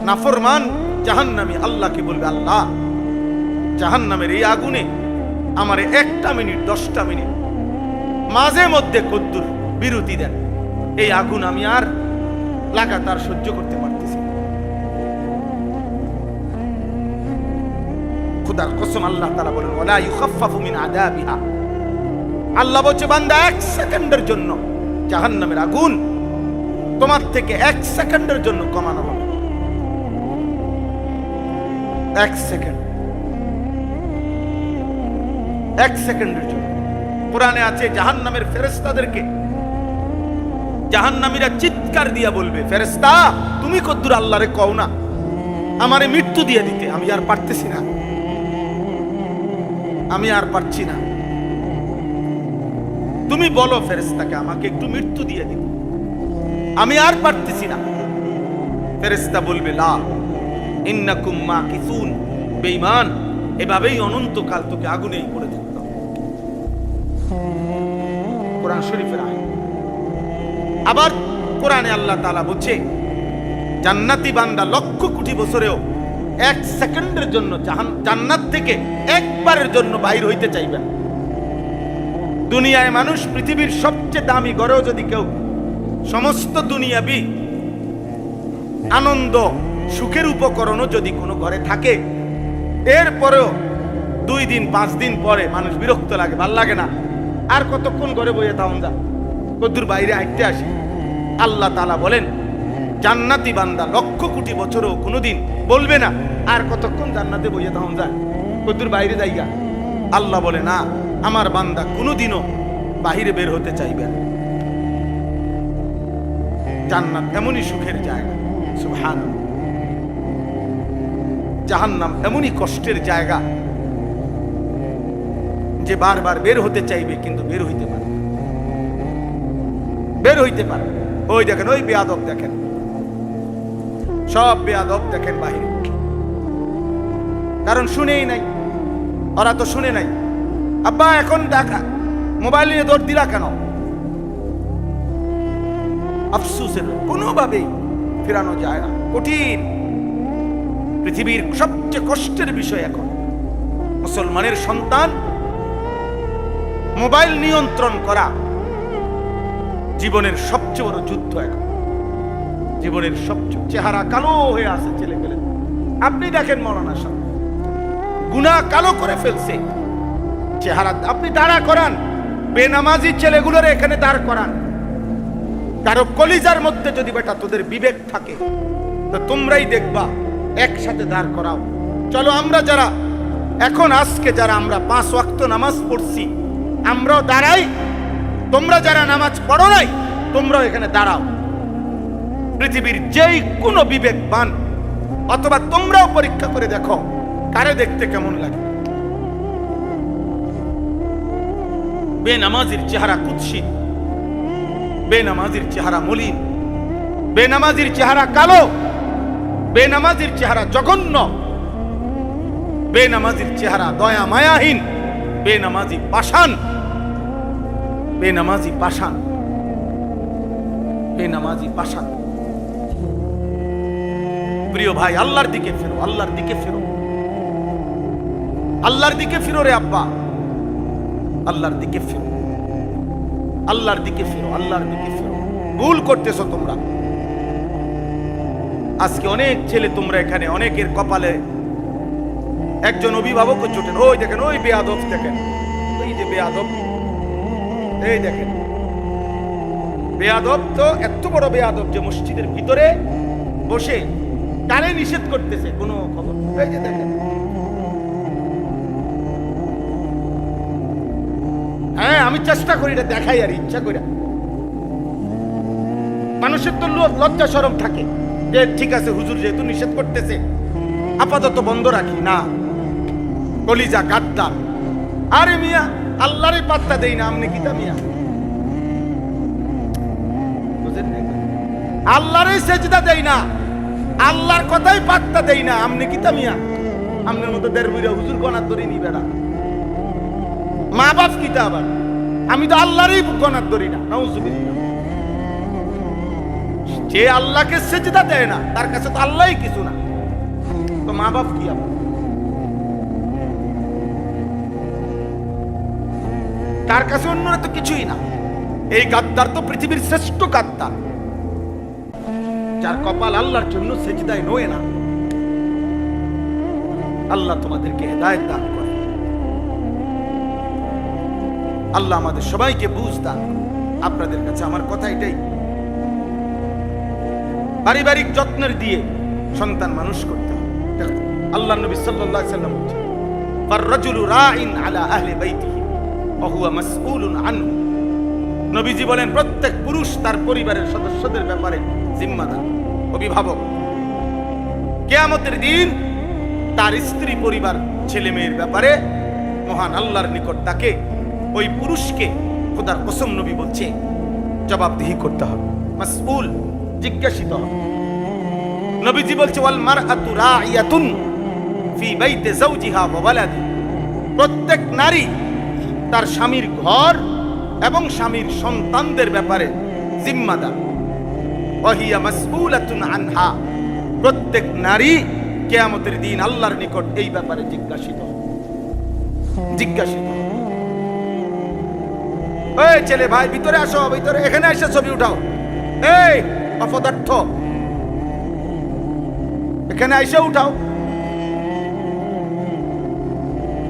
নাফরমান জাহান্নামী আল্লাহকে বলবে, আল্লাহ জাহান্নামের এই আগুনে আমারে 1টা মিনিট 10টা মিনিট মাঝে মধ্যে কদ্দুর বিরতি দেন, এই আগুন আমি আর লাগাতার সহ্য করতে পারতেছি। খোদার কসম আল্লাহ তাআলা বলেন, ওয়ালা ইউখাফফাফু মিন আযাবিহা, আল্লাহ বলছে বান্দা 1 সেকেন্ডের জন্য জাহান্নামের আগুন তোমার থেকে 1 সেকেন্ডের জন্য কমানো হবে। 1 সেকেন্ড, 1 সেকেন্ডের জন্য। কোরআনে আছে জাহান্নামের ফেরেশতাদেরকে জাহান্নামীরা চিৎকার দিয়া বলবে, ফেরেশতা তুমি কদ্দুর আল্লাহরে কও না আমারে মৃত্যু দিয়ে দিতে, আমি আর পারতেছি না, আমি আর পারছি না, তুমি বলো ফেরেশতাকে আমাকে একটু মৃত্যু দিয়ে দিতে, আমি আর পারতেছি না। ফেরেশতা বলবে, লা ইন্নাকুম মাকিসুন, বেঈমান এভাবেই অনন্তকাল তোকে আগুনেই পড়ে থাকতে হবে। কোরআন শরীফের আয়াত। আবার কোরআনে আল্লাহ তাআলা বলছে জান্নাতি বান্দা লক্ষ কোটি বছরেও 1 সেকেন্ডের জন্য জান্নাত থেকে একবারের জন্য বাইর হইতে চাইবেন। দুনিয়ায় মানুষ পৃথিবীর সবচেয়ে দামি ঘরেও যদি কেউ সমস্ত দুনিয়াবি আনন্দ সুখের উপকরণও যদি কোনো ঘরে থাকে, এরপরেও 2 দিন 5 দিন পরে মানুষ বিরক্ত লাগে, ভাল লাগে না, আর কতক্ষণ ঘরে বইয়ে থাকুন, যা কদ্দুর বাইরে হাঁটতে আসি। আল্লাহ তাআলা বলেন জান্নাতি বান্দা লক্ষ কোটি বছরও কোনোদিন বলবে না আর কতক্ষণ জান্নাতে বইয়ে থাকুন, যায় কদ্দুর বাইরে যাইগা। আল্লাহ বলে না, আমার বান্দা কোনোদিনও বাহিরে বের হতে চাইবে না। জান্নাত এমনই সুখের জায়গা, সুবহানাল্লাহ। জাহান্নাম এমনই কষ্টের জায়গা যে বারবার বের হতে চাইবে কিন্তু বের হইতে পারে, বের হইতে পারে। ওই দেখেন, ওই বেয়াদব দেখেন, সব বেয়াদব দেখেন বাহিরে, কারণ শুনেই নাই, ওরা তো শুনে নাই। আব্বা এখন দেখা মোবাইল নিয়ে দৌড় দিলা কেন? আফসোসের কোনোভাবেই ফেরানো যায় না, কঠিন। পৃথিবীর সবচেয়ে কষ্টের বিষয় এখন মুসলমানের সন্তান মোবাইল নিয়ন্ত্রণ করা জীবনের সবচেয়ে বড় যুদ্ধ। এখন জীবনের সবচেয়ে চেহারা কালো হয়ে আছে ছেলে পেলে, আপনি দেখেন মৌলানা সাহেব গুনাহ কালো করে ফেলছে চেহারা। আপনি দাঁড়া করান বেনামাজি ছেলেগুলোর এখানে দাঁড় করান, কারো কলিজার মধ্যে যদি বেটা তোদের বিবেক থাকে তো তোমরাই দেখবা, একসাথে দাঁড় করাও। চলো আমরা যারা এখন আজকে যারা আমরা 5 ওয়াক্ত নামাজ পড়ছি আমরাও দাঁড়াই, তোমরা যারা নামাজ পড়ো নাই তোমরাও এখানে দাঁড়াও। পৃথিবীর যেই কোনো বিবেকবান অথবা তোমরাও পরীক্ষা করে দেখো কারে দেখতে কেমন লাগে। বেনামাজির চেহারা কুৎসিত, বেনামাজির চেহারা মলিন, বেনামাজির চেহারা কালো, বেনামাজির চেহারা জঘন্য, বেনামাজির চেহারা দয়া মায়াহীন, বেনামাজি পাষাণ, বেনামাজি পাষাণ, বেনামাজি পাষাণ। প্রিয় ভাই, আল্লাহর দিকে ফেরো, আল্লাহর দিকে ফেরো, আল্লাহর দিকে ফিরো রে আব্বা, আল্লাহর দিকে ফিরো, আল্লাহর দিকে ফিরো, আল্লাহর দিকে ফিরো। ভুল করতেছো তোমরা। আজকে অনেক ছেলে তোমরা এখানে, অনেকের কপালে একজন অভিভাবক জোটেন। ওই দেখেন, ওই বেয়াদব দেখেন, ওই যে বেয়াদব, এই দেখেন বেয়াদব। তো এত বড় বেয়াদব যে মসজিদের ভিতরে বসে কারে নিষেধ করতেছে কোনো খবর। এই যে দেখেন, হ্যাঁ আমি চেষ্টা করি এটা দেখাই আর ইচ্ছা করি। মানুষের তো লজ্জা শরম থাকে যে ঠিক আছে হুজুর যেহেতু নিষেধ করতেছে আপাতত বন্ধ রাখি না। কলিজা গাদ্দার। আরে মিয়া আল্লাহরে পাত্তা দেই না, আমনে কিতা মিয়া? বুঝেন না? আল্লাহরে সেজদা দেই না, আল্লাহর কথাই পাত্তা দেই না, আমনে কিতা মিয়া? আমনের মতো দেড় বুইরা হুজুর গনার ধরে নিবে না। মা বাপ কিতা আবার? আমি তো আল্লাহরই গনার ধরি না। নাউজুবিল্লাহ। যে আল্লাহকে সেজদা দেয় না তার কাছে তো আল্লাহই কিছু না, তো মা বাপ কি আবার? তার কাছে অন্যরা তো কিছুই না। এই গাদ্দার তো পৃথিবীর শ্রেষ্ঠ গাদ্দার, যার কপাল আল্লাহর জন্য সেজদায় নয় না। আল্লাহ তোমাদেরকে হেদায়েত দান করে, আল্লাহ আমাদের সবাইকে বুঝ দান। আপনাদের কাছে আমার কথা এটাই, পারিবারিক যত্নের দিয়ে সন্তান মানুষ করতে হবে। আল্লাহ নবী সাল্লাল্লাহু আলাইহি ওয়াসাল্লাম বলেছেন, ফার-রাজুলু রাইন আলা আহলি বাইতিহি ওয়া হুয়া মাসউলুন আনহু। নবীজি বলেন, প্রত্যেক পুরুষ তার পরিবারের সদস্যদের ব্যাপারে জিম্মাদার, অভিভাবক। কিয়ামতের দিন তার স্ত্রী, পরিবার, ছেলে মেয়ের ব্যাপারে মহান আল্লাহর নিকট তাকে, ওই পুরুষকে খোদার কসম নবী বলছে, জবাবদিহি করতে হবে, মাসউল, জিজ্ঞাসিত হবে। নবীজি বলছে, ওয়াল মারআতু রাইয়াতুন ফি বাইতি যাওজিহা ওয়া ওয়ালাদি। প্রত্যেক নারী তার স্বামীর ঘর এবং স্বামীর সন্তানদের ব্যাপারে জিম্মাদার। ওয়া হিয়া মাসউলাতুন আনহা। প্রত্যেক নারী কিয়ামতের দিন আল্লাহর নিকট এই ব্যাপারে জিজ্ঞাসিত। এই ছেলে ভাই, ভিতরে আসো, ভিতরে, এখানে এসে ছবি উঠাও। এই অপদার্থ, এখানে এসে উঠাও।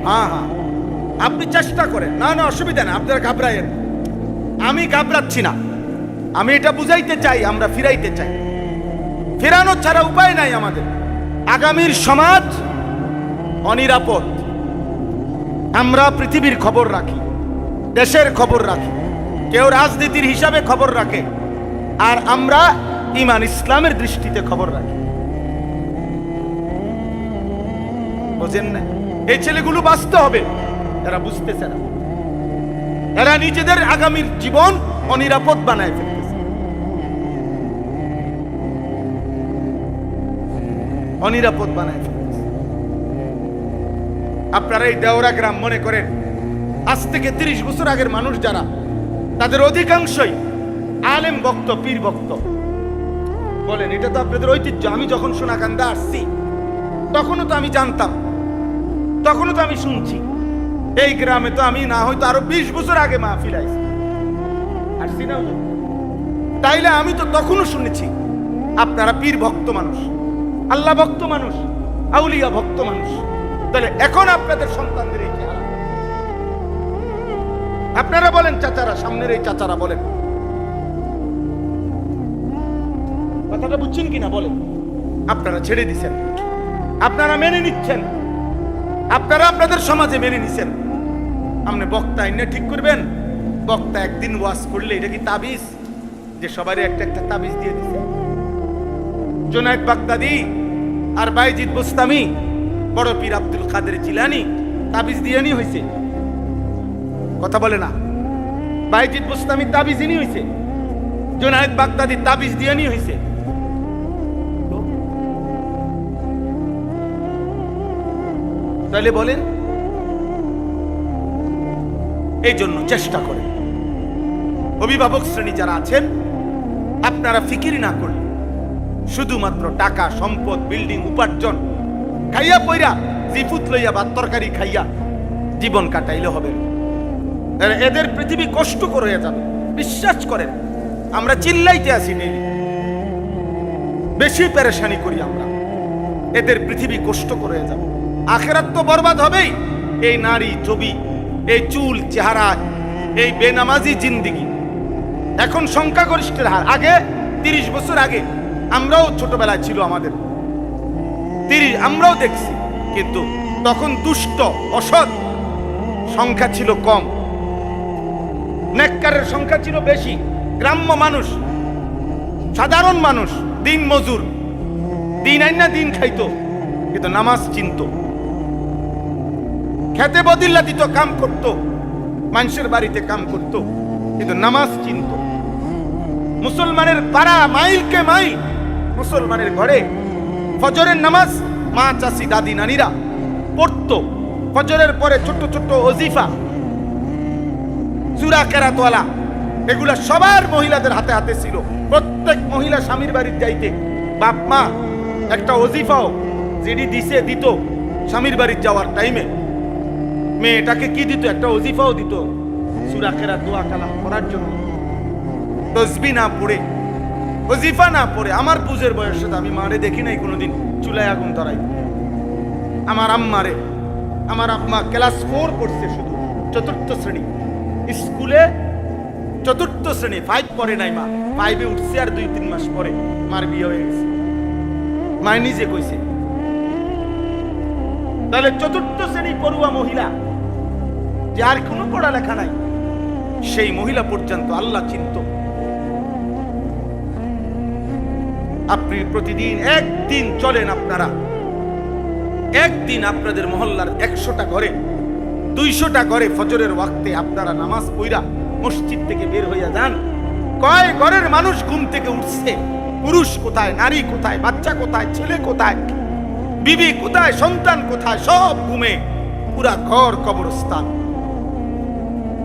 হ্যাঁ হ্যাঁ, আপনি চেষ্টা করেন। না না, অসুবিধা না, আপনারা ঘাবড়ায়েন। আমি ঘাবড়াচ্ছি না, আমি এটা বুঝাইতে চাই, আমরা ফিরাইতে চাই। ফেরানো ছাড়া উপায় নাই আমাদের। আগামীর সমাজ অনিরাপদ। আমরা পৃথিবীর খবর রাখি, দেশের খবর রাখি, কেউ রাজনীতির হিসাবে খবর রাখে, আর আমরা ঈমান ইসলামের দৃষ্টিতে খবর রাখি। বুঝেন না? এই ছেলেগুলো বাঁচতে হবে, এরা বুঝতেছে না। এরা নিজেদের আগামীর জীবন অনিরাপদ বানায় ফেলতেছে, অনিরাপদ বানায় ফেলতেছে। আপনারা এই দেওরা গ্রাম মনে করেন, আজ থেকে 30 বছর আগের মানুষ যারা, তাদের অধিকাংশই আলেম ভক্ত, পীর ভক্ত। বলেন, এটা তো আপনাদের ঐতিহ্য। আমি যখন সোনাকান্দা আসছি তখনও তো আমি জানতাম, তখনও তো আমি শুনছি। এই গ্রামে তো আমি না হয়তো আরো 20 বছর আগে মাহফিল আসছি না, তাইলে আমি তো তখনও শুনেছি আপনারা পীর ভক্ত মানুষ, আল্লাহ ভক্ত মানুষ, আউলিয়া ভক্ত মানুষ। তাহলে এখন আপনাদের সন্তানদের এই চেহারা। আপনারা বলেন, চাচারা, সামনের এই চাচারা বলেন, কথাটা বুঝছেন কিনা বলেন? আপনারা ছেড়ে দিচ্ছেন, আপনারা মেনে নিচ্ছেন, আপনারা আপনাদের সমাজে মেনে নিচ্ছেন। আপনি বক্তা এনে ঠিক করবেন? বক্তা একদিন ওয়াজ করলে এটা কি তাবিজ যে সবারই একটা একটা তাবিজ দিয়ে দিছে? জুনায়েদ বাগদাদি আর বাইজিদ বুস্তামি, বড় পীর আব্দুল কাদের জিলানী তাবিজ দিয়ে নি হয়েছে। কথা বলে না? বাইজিদ বুস্তামি তাবিজ নি হয়েছে, জুনায়েদ বাগদাদি তাবিজ দিয়ে নি হয়েছে। তাহলে বলেন, এই জন্য চেষ্টা করে অভিভাবক শ্রেণী যারা আছেন, আপনারা ফিকির না করলে শুধুমাত্র টাকা, সম্পদ, বিল্ডিং, উপার্জন, খাইয়া পয়রা জিফুত লইয়া বা তরকারি খাইয়া জীবন কাটাইলে হবে না। এদের পৃথিবী কষ্টকর হয়ে যাবে। বিশ্বাস করেন, আমরা চিল্লাইতে আসি নেই, বেশি পেরেশানি করি আমরা। এদের পৃথিবী কষ্টকর হয়ে যাবে, আখেরাত তো বরবাদ হবেই। এই নারী, ছবি, এই চুল, চেহারা, এই বেনামাজি জিন্দিগি এখন সংখ্যাগরিষ্ঠের হার। আগে 30 বছর আগে আমরাও ছোটবেলায় ছিল, আমাদের 30 আমরাও দেখছি, কিন্তু তখন দুষ্ট, অসৎ সংখ্যা ছিল কম, নেককারের সংখ্যা ছিল বেশি। গ্রাম্য মানুষ, সাধারণ মানুষ, দিন মজুর, দিন আইনা দিন খাইতো, কিন্তু নামাজ চিনত। খেতে বদিল্লা দিত, কাম করত, মানুষের বাড়িতে কাম করত, কিন্তু নামাজ চিনত। মুসলমানের পাড়া, মাইলকে মাইল মুসলমানের ঘরে ফজরের নামাজ মা, চাচি, দাদি, নানিরা পড়তো। ফজরের পরে ছোট্ট ছোট্ট ওজিফা, সূরা কেরাতওয়ালা এগুলা সবার মহিলাদের হাতে হাতে ছিল। প্রত্যেক মহিলা স্বামীর বাড়ির যাইতে বাপ মা একটা ওজিফাও যেটি দিত স্বামীর বাড়ির যাওয়ার টাইমে, মেয়েটাকে কি দিত? একটা ওজিফাও দিত সূরা কেরাত দোয়া কালাম করার জন্য। তসবিহ না পড়ে, ওজিফা না পড়ে, আমার বুঝের বয়সে আমি মারে দেখি নাই কোনোদিন চুলায় আগুন ধরাই। আমার আম্মারে, আমার আম্মা ক্লাস 4 পড়ছে, শুধু 4th শ্রেণী স্কুলে, 4th শ্রেণী, 5 পড়ে নাই। মা 5-এ উঠছে আর 2-3 মাস পরে মার বিয়ে হয়ে গেছে। মা নিজে কইছে। তাহলে 4th শ্রেণী পড়ুয়া মহিলা, যার কোনো পড়ালেখা নাই, সেই মহিলা পর্যন্ত আল্লাহ চিনত। আপনি প্রতিদিন একদিন চলেন, আপনারা একদিন আপনাদের মহল্লার 100টা ঘরে, 200টা ঘরে ফজরের ওয়াক্তে আপনারা নামাজ পড়া মসজিদ থেকে বের হইয়া যান। কয় ঘরের মানুষ ঘুম থেকে উঠছে? পুরুষ কোথায়, নারী কোথায়, বাচ্চা কোথায়, ছেলে কোথায়, বিবি কোথায়, সন্তান কোথায়? সব ঘুমে। পুরা ঘর কবরস্থান,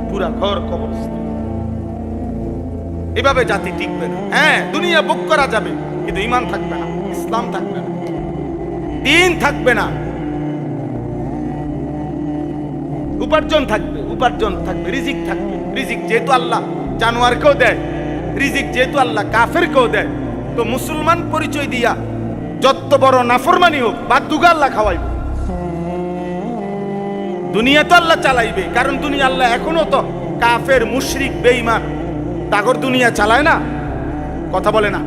পুরা ঘর কবরস্থান। এভাবে জাতি টিকবে না। হ্যাঁ, দুনিয়া ভোগ করা যাবে, কিন্তু ঈমান থাকবে না, ইসলাম থাকবে না, দ্বীন থাকবে না। উপার্জন থাকবে, উপার্জন থাকবে, রিজিক থাকবে। রিজিক যেহেতু আল্লাহ জানোয়ারকেও দেয়, রিজিক যেহেতু আল্লাহ কাফেরকেও দেয়, তো মুসলমান পরিচয় দিয়া যত বড় নাফরমানি হোক, বাদ দুগা আল্লাহ খাওয়াইবে। দুনিয়া তো আল্লাহ চালাইবে, কারণ দুনিয়া আল্লাহ এখনো তো কাফের, মুশরিক, বেঈমান তাগর দুনিয়া চালায় না, কথা বলে না,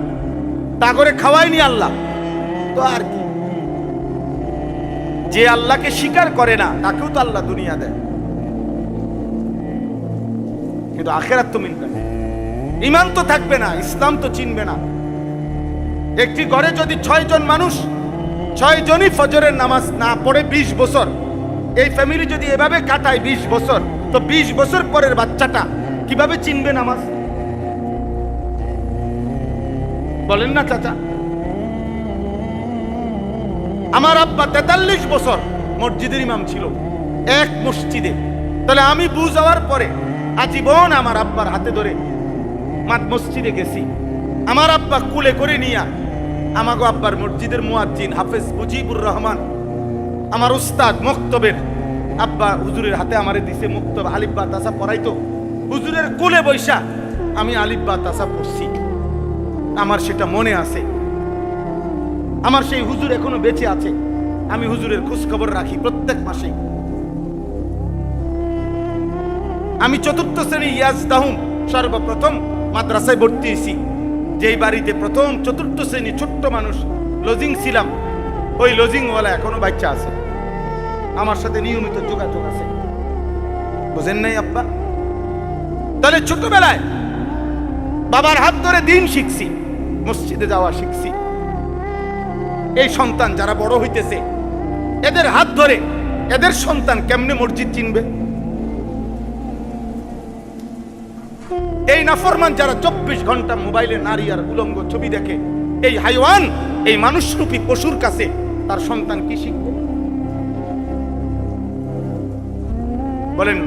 তাগরে খাওয়ায়নি আল্লাহ। তো আর কি, যে আল্লাহকে স্বীকার করে না তাকেও তো আল্লাহ দুনিয়া দেয়, কিন্তু আখিরাত তো মিলবে না, ঈমান তো থাকবে না, ইসলাম তো চিনবে না। একটি ঘরে যদি 6 জন মানুষ, 6 জনই ফজরের নামাজ না পড়ে 20 বছর, এই ফ্যামিলি যদি এভাবে কাটায় 20 বছর, তো 20 বছর পরের বাচ্চাটা কিভাবে চিনবে নামাজ? বলেন না চাচা? আমার আব্বা 43 বছর মসজিদের ইমাম ছিল, এক মসজিদে। তাহলে আমি বুঝ যাওয়ার পরে আজীবন আমার আব্বার হাতে ধরে মসজিদে গেছি। আমার আব্বা কুলে করে নিয়া, আমাগো আব্বার মসজিদের মুয়াজ্জিন হাফেজ মুজিবুর রহমান, আমার উস্তাদ মক্তবের আব্বা হুজুরের হাতে আমারে দিছে মুক্তব, আলিফ বা তাসা পড়াইতো। হুজুরের কুলে বৈশা আমি আলিফ বা তাসা পড়ছি, আমার সেটা মনে আছে। আমার সেই হুজুর এখনো বেঁচে আছে, আমি হুজুরের খোঁজ খবর রাখি প্রত্যেক মাসে। আমি 4th শ্রেণী ইয়াজদাহুম সর্বপ্রথম মাদ্রাসায় ভর্তি হয়েছি, যেই বাড়িতে প্রথম 4th শ্রেণী ছোট্ট মানুষ লজিং ছিলাম, ওই লজিংওয়ালা এখনো বাচ্চা আছে, আমার সাথে নিয়মিত যোগাযোগ আছে। বুঝেন নাই আব্বা? তাহলে ছোটবেলায় বাবার হাত ধরে দিন শিখছি, মসজিদে যাওয়া শিখছি। এই সন্তান যারা বড় হইতেছে, এদের হাত ধরে এদের সন্তান কেমনে মসজিদ চিনবে? এই নাফরমান যারা 24 ঘন্টা মোবাইলে নারী আর উলঙ্গ ছবি দেখে, এই হাইওয়ান, এই মানুষরূপী পশুর কাছে তার সন্তান কি শিখবে? বলেন?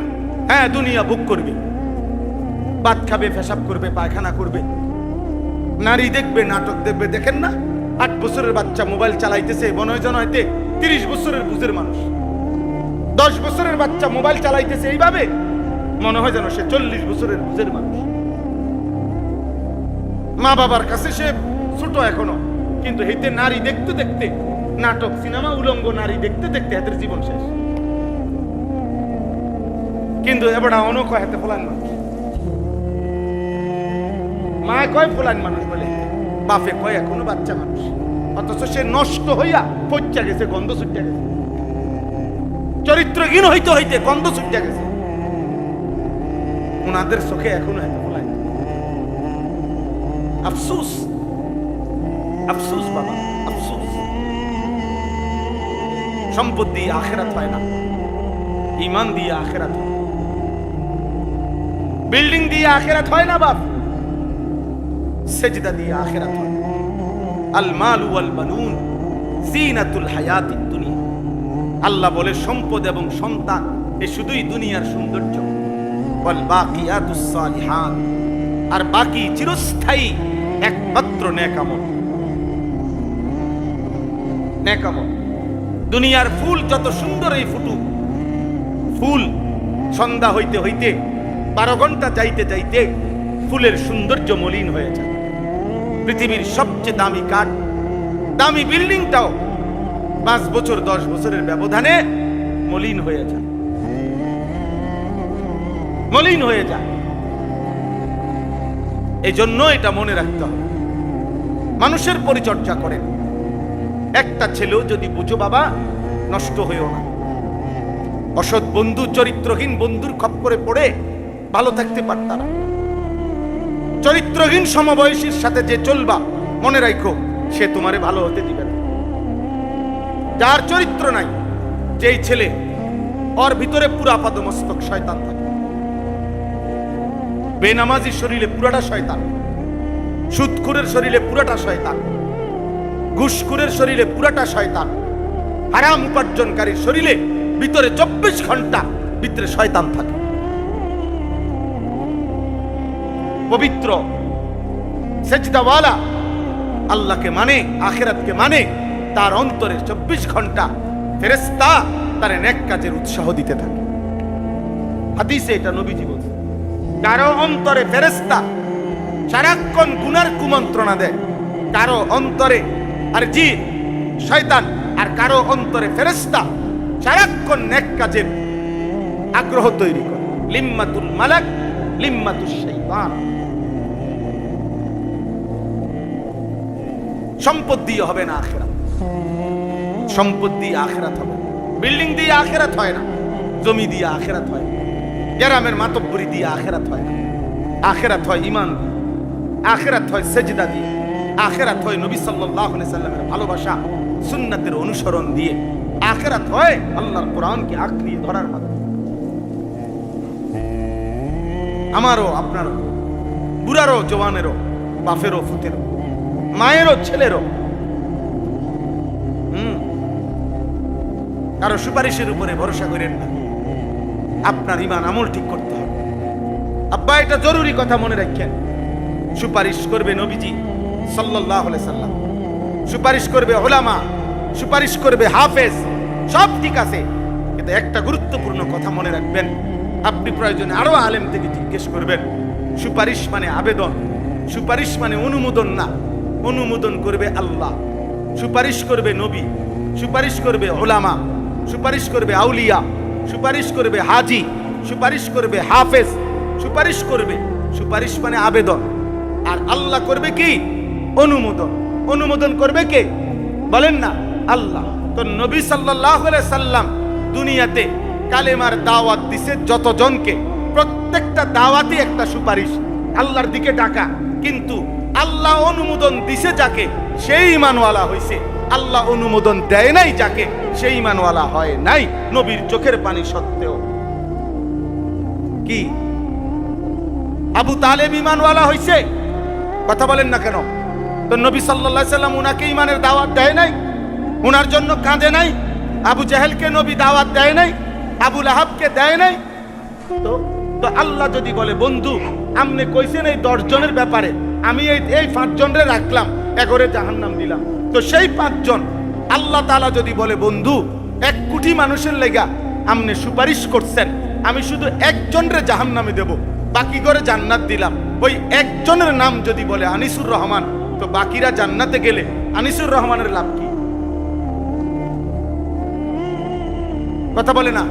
হ্যাঁ, দুনিয়া ভোগ করবে, ভাত খাবে, পেশাব করবে, পায়খানা করবে, নারী দেখবে, নাটক দেখবে। দেখেন না, 8 বছরের বাচ্চা মোবাইল চালাইতেছে, মনে হয় যেন হয়তো 30 বছরের বুঝের মানুষ। 10 বছরের বাচ্চা মোবাইল চালাইতেছে এইভাবে, মনে হয় যেন সে 40 বছরের বুঝের মানুষ। মা বাবার কাছে সে ছোট এখনো, কিন্তু হেতে নারী দেখতে দেখতে, নাটক, সিনেমা, উলঙ্গ নারী দেখতে দেখতে হাতের জীবন শেষ। কিন্তু এবার অনেক হাতে ফলান মানুষ, মা কয় ফলান মানুষ বলে, বাপে কয় এখনো বাচ্চা মানুষ, অথচ সে নষ্ট হইয়া পচা গেছে, গন্ধ ছুটিয়া গেছে, চরিত্রহীন হইতে হইতে গন্ধ ছুটিয়া গেছে। ওনাদের চোখে এখনো হাতে ফলান। আফসোস, আফসোস বাবা, আফসোস। সম্পদ দিয়ে আখেরাত হয় না, ঈমান দিয়ে আখেরাত হয়। বিল্ডিং দিয়ে আখেরাত হয় না বাপ, সেজদা দিয়ে আখেরাত হয়। আল মাল ওয়াল বানুন জিনাতুল হায়াতিদ দুনিয়া। আল্লাহ বলে সম্পদ এবং সন্তান এ শুধুই দুনিয়ার সৌন্দর্য। ওয়াল বাকিয়াতুস সালিহাত আর বাকি চিরস্থায়ী একমাত্র নেক আমল। নেক আমল। দুনিয়ার ফুল যত সুন্দরই ফুটুক, ফুল সন্ধ্যা হইতে হইতে 12 ঘন্টা যাইতে যাইতে ফুলের সৌন্দর্য মলিন হয়ে যায়। পৃথিবীর সবচেয়ে দামি কাঠ, দামি বিল্ডিংটাও 5 বছর 10 বছরের ব্যবধানে মলিন হয়ে যায়, মলিন হয়ে যায়। এই জন্য এটা মনে রাখতে হবে, মানুষের পরিচর্যা করেন। একটা ছেলেও যদি বুঝো বাবা, নষ্ট হয়েও না। অসৎ বন্ধু, চরিত্রহীন বন্ধুর খপ্পরে পড়ে ভালো থাকতে পারত না। চরিত্রহীন সমবয়সীর সাথে যে চলবা, মনে রাখো সে তোমারে ভালো হতে দিবে না। যার চরিত্র নাই, যেই ছেলে, ওর ভিতরে পুরা পাদমস্তক শয়তান থাকে। বেনামাজি শরীরে পুরাটা শয়তান, সুদখোরের শরীরে পুরাটা শয়তান, ঘুষখোরের শরীরে পুরাটা শয়তান, হারাম উপার্জনকারীর শরীরে ভিতরে 24 ঘন্টা ভিতরে শয়তান থাকে। পবিত্র সেজদাওয়ালা, আল্লাহকে মানে, আখিরাতকে মানে, তার অন্তরে 24 ঘন্টা ফেরেশতা তার নেক কাজের উৎসাহ দিতে থাকে। হাদিসে এটা নবীজি বলেছেন, কারো অন্তরে ফেরেশতা সারাক্ষণ গুনার কুমন্ত্রণা দেয়, কারো অন্তরে আর জিন শয়তান, আর কারো অন্তরে ফেরেশতা সারাক্ষণ নেক কাজের আগ্রহ তৈরি করে। লিম্মাতুল মালাক লিম্মাতুশ শাইতান। সম্পদ দিয়ে হবে না আখিরাত, সম্পদ দিয়ে আখিরাত হবে। বিল্ডিং দিয়ে আখিরাত হয় না, জমি দিয়ে আখিরাত হয় না, গ্রামের মাতব্বরি দিয়ে আখিরাত হয় না। আখিরাত হয় ঈমান দিয়ে, আখিরাত হয় সেজদা দিয়ে, আখিরাত হয় নবী সাল্লাল্লাহু আলাইহি সাল্লামের ভালোবাসা সুন্নাতের অনুসরণ দিয়ে, আখিরাত হয় আল্লাহর কোরআনকে আঁকড়ে ধরার মাধ্যমে। আমারও, আপনারও, বুড়ারও, জওয়ানেরও, বাপেরও, ফুতেরও, মায়েরও, ছেলেরও কারো সুপারিশের উপরে ভরসা করেন না। আপনার ঈমান আমল ঠিক করতে হবে। আব্বা, এটা জরুরি কথা মনে রাখেন। সুপারিশ করবে নবীজি সাল্লাল্লাহু আলাইহি সাল্লাম, সুপারিশ করবে উলামা, সুপারিশ করবে হাফেজ, সব ঠিক আছে, কিন্তু একটা গুরুত্বপূর্ণ কথা মনে রাখবেন। আপনি প্রয়োজনে আরো আলেম থেকে জিজ্ঞেস করবেন। সুপারিশ মানে আবেদন, সুপারিশ মানে অনুমোদন না। অনুমোদন করবে আল্লাহ, সুপারিশ করবে নবী, সুপারিশ করবে উলামা, সুপারিশ করবে আউলিয়া, সুপারিশ করবে হাজি, সুপারিশ করবে হাফেজ, সুপারিশ করবে। সুপারিশ মানে আবেদন, আর আল্লাহ করবে কি? অনুমোদন। অনুমোদন করবে কে? বলেন না, আল্লাহ। তো নবী সাল্লাল্লাহু আলাইহি সাল্লাম দুনিয়াতে কালেমার দাওয়াত দিছে যতজনকে, প্রত্যেকটা দাওয়াতই একটা সুপারিশ, আল্লাহর দিকে ডাকা। কিন্তু আল্লাহ অনুমোদন দিছে যাকে, সেই ঈমানওয়ালা হইছে। আল্লাহ অনুমোদন দেয় নাই যাকে, সেই ঈমানওয়ালা হয় নাই, নবীর চোখের পানি সত্ত্বেও। কি আবু তালেব ঈমানওয়ালা হইছে? কথা বলেন না কেন? তো নবী সাল্লাল্লাহু আলাইহি সাল্লাম উনাকে ঈমানের দাওয়াত দেয় নাই? উনার জন্য কাঁদে নাই? আবু জাহেলকে নবী দাওয়াত দেয় নাই? আবু লাহাবকে দেয় নাই? তো আল্লাহ যদি বলে, বন্ধু আপনি কইছেন এই 10 জনের ব্যাপারে, আমি এই 5 জনরে রাখলাম, এগরে জাহান্নাম দিলাম, তো সেই 5 জন আল্লাহ তাআলা যদি বলে, বন্ধু 1 কোটি মানুষের লেগা আপনি সুপারিশ করছেন, আমি শুধু 1 জনরে জাহান্নামে দেব, বাকি করে জান্নাত দিলাম, ওই 1 জনের নাম যদি বলে আনিসুর রহমান, তো বাকিরা জান্নাতে গেলে আনিসুর রহমানের লাভ কি? কথা বলে না?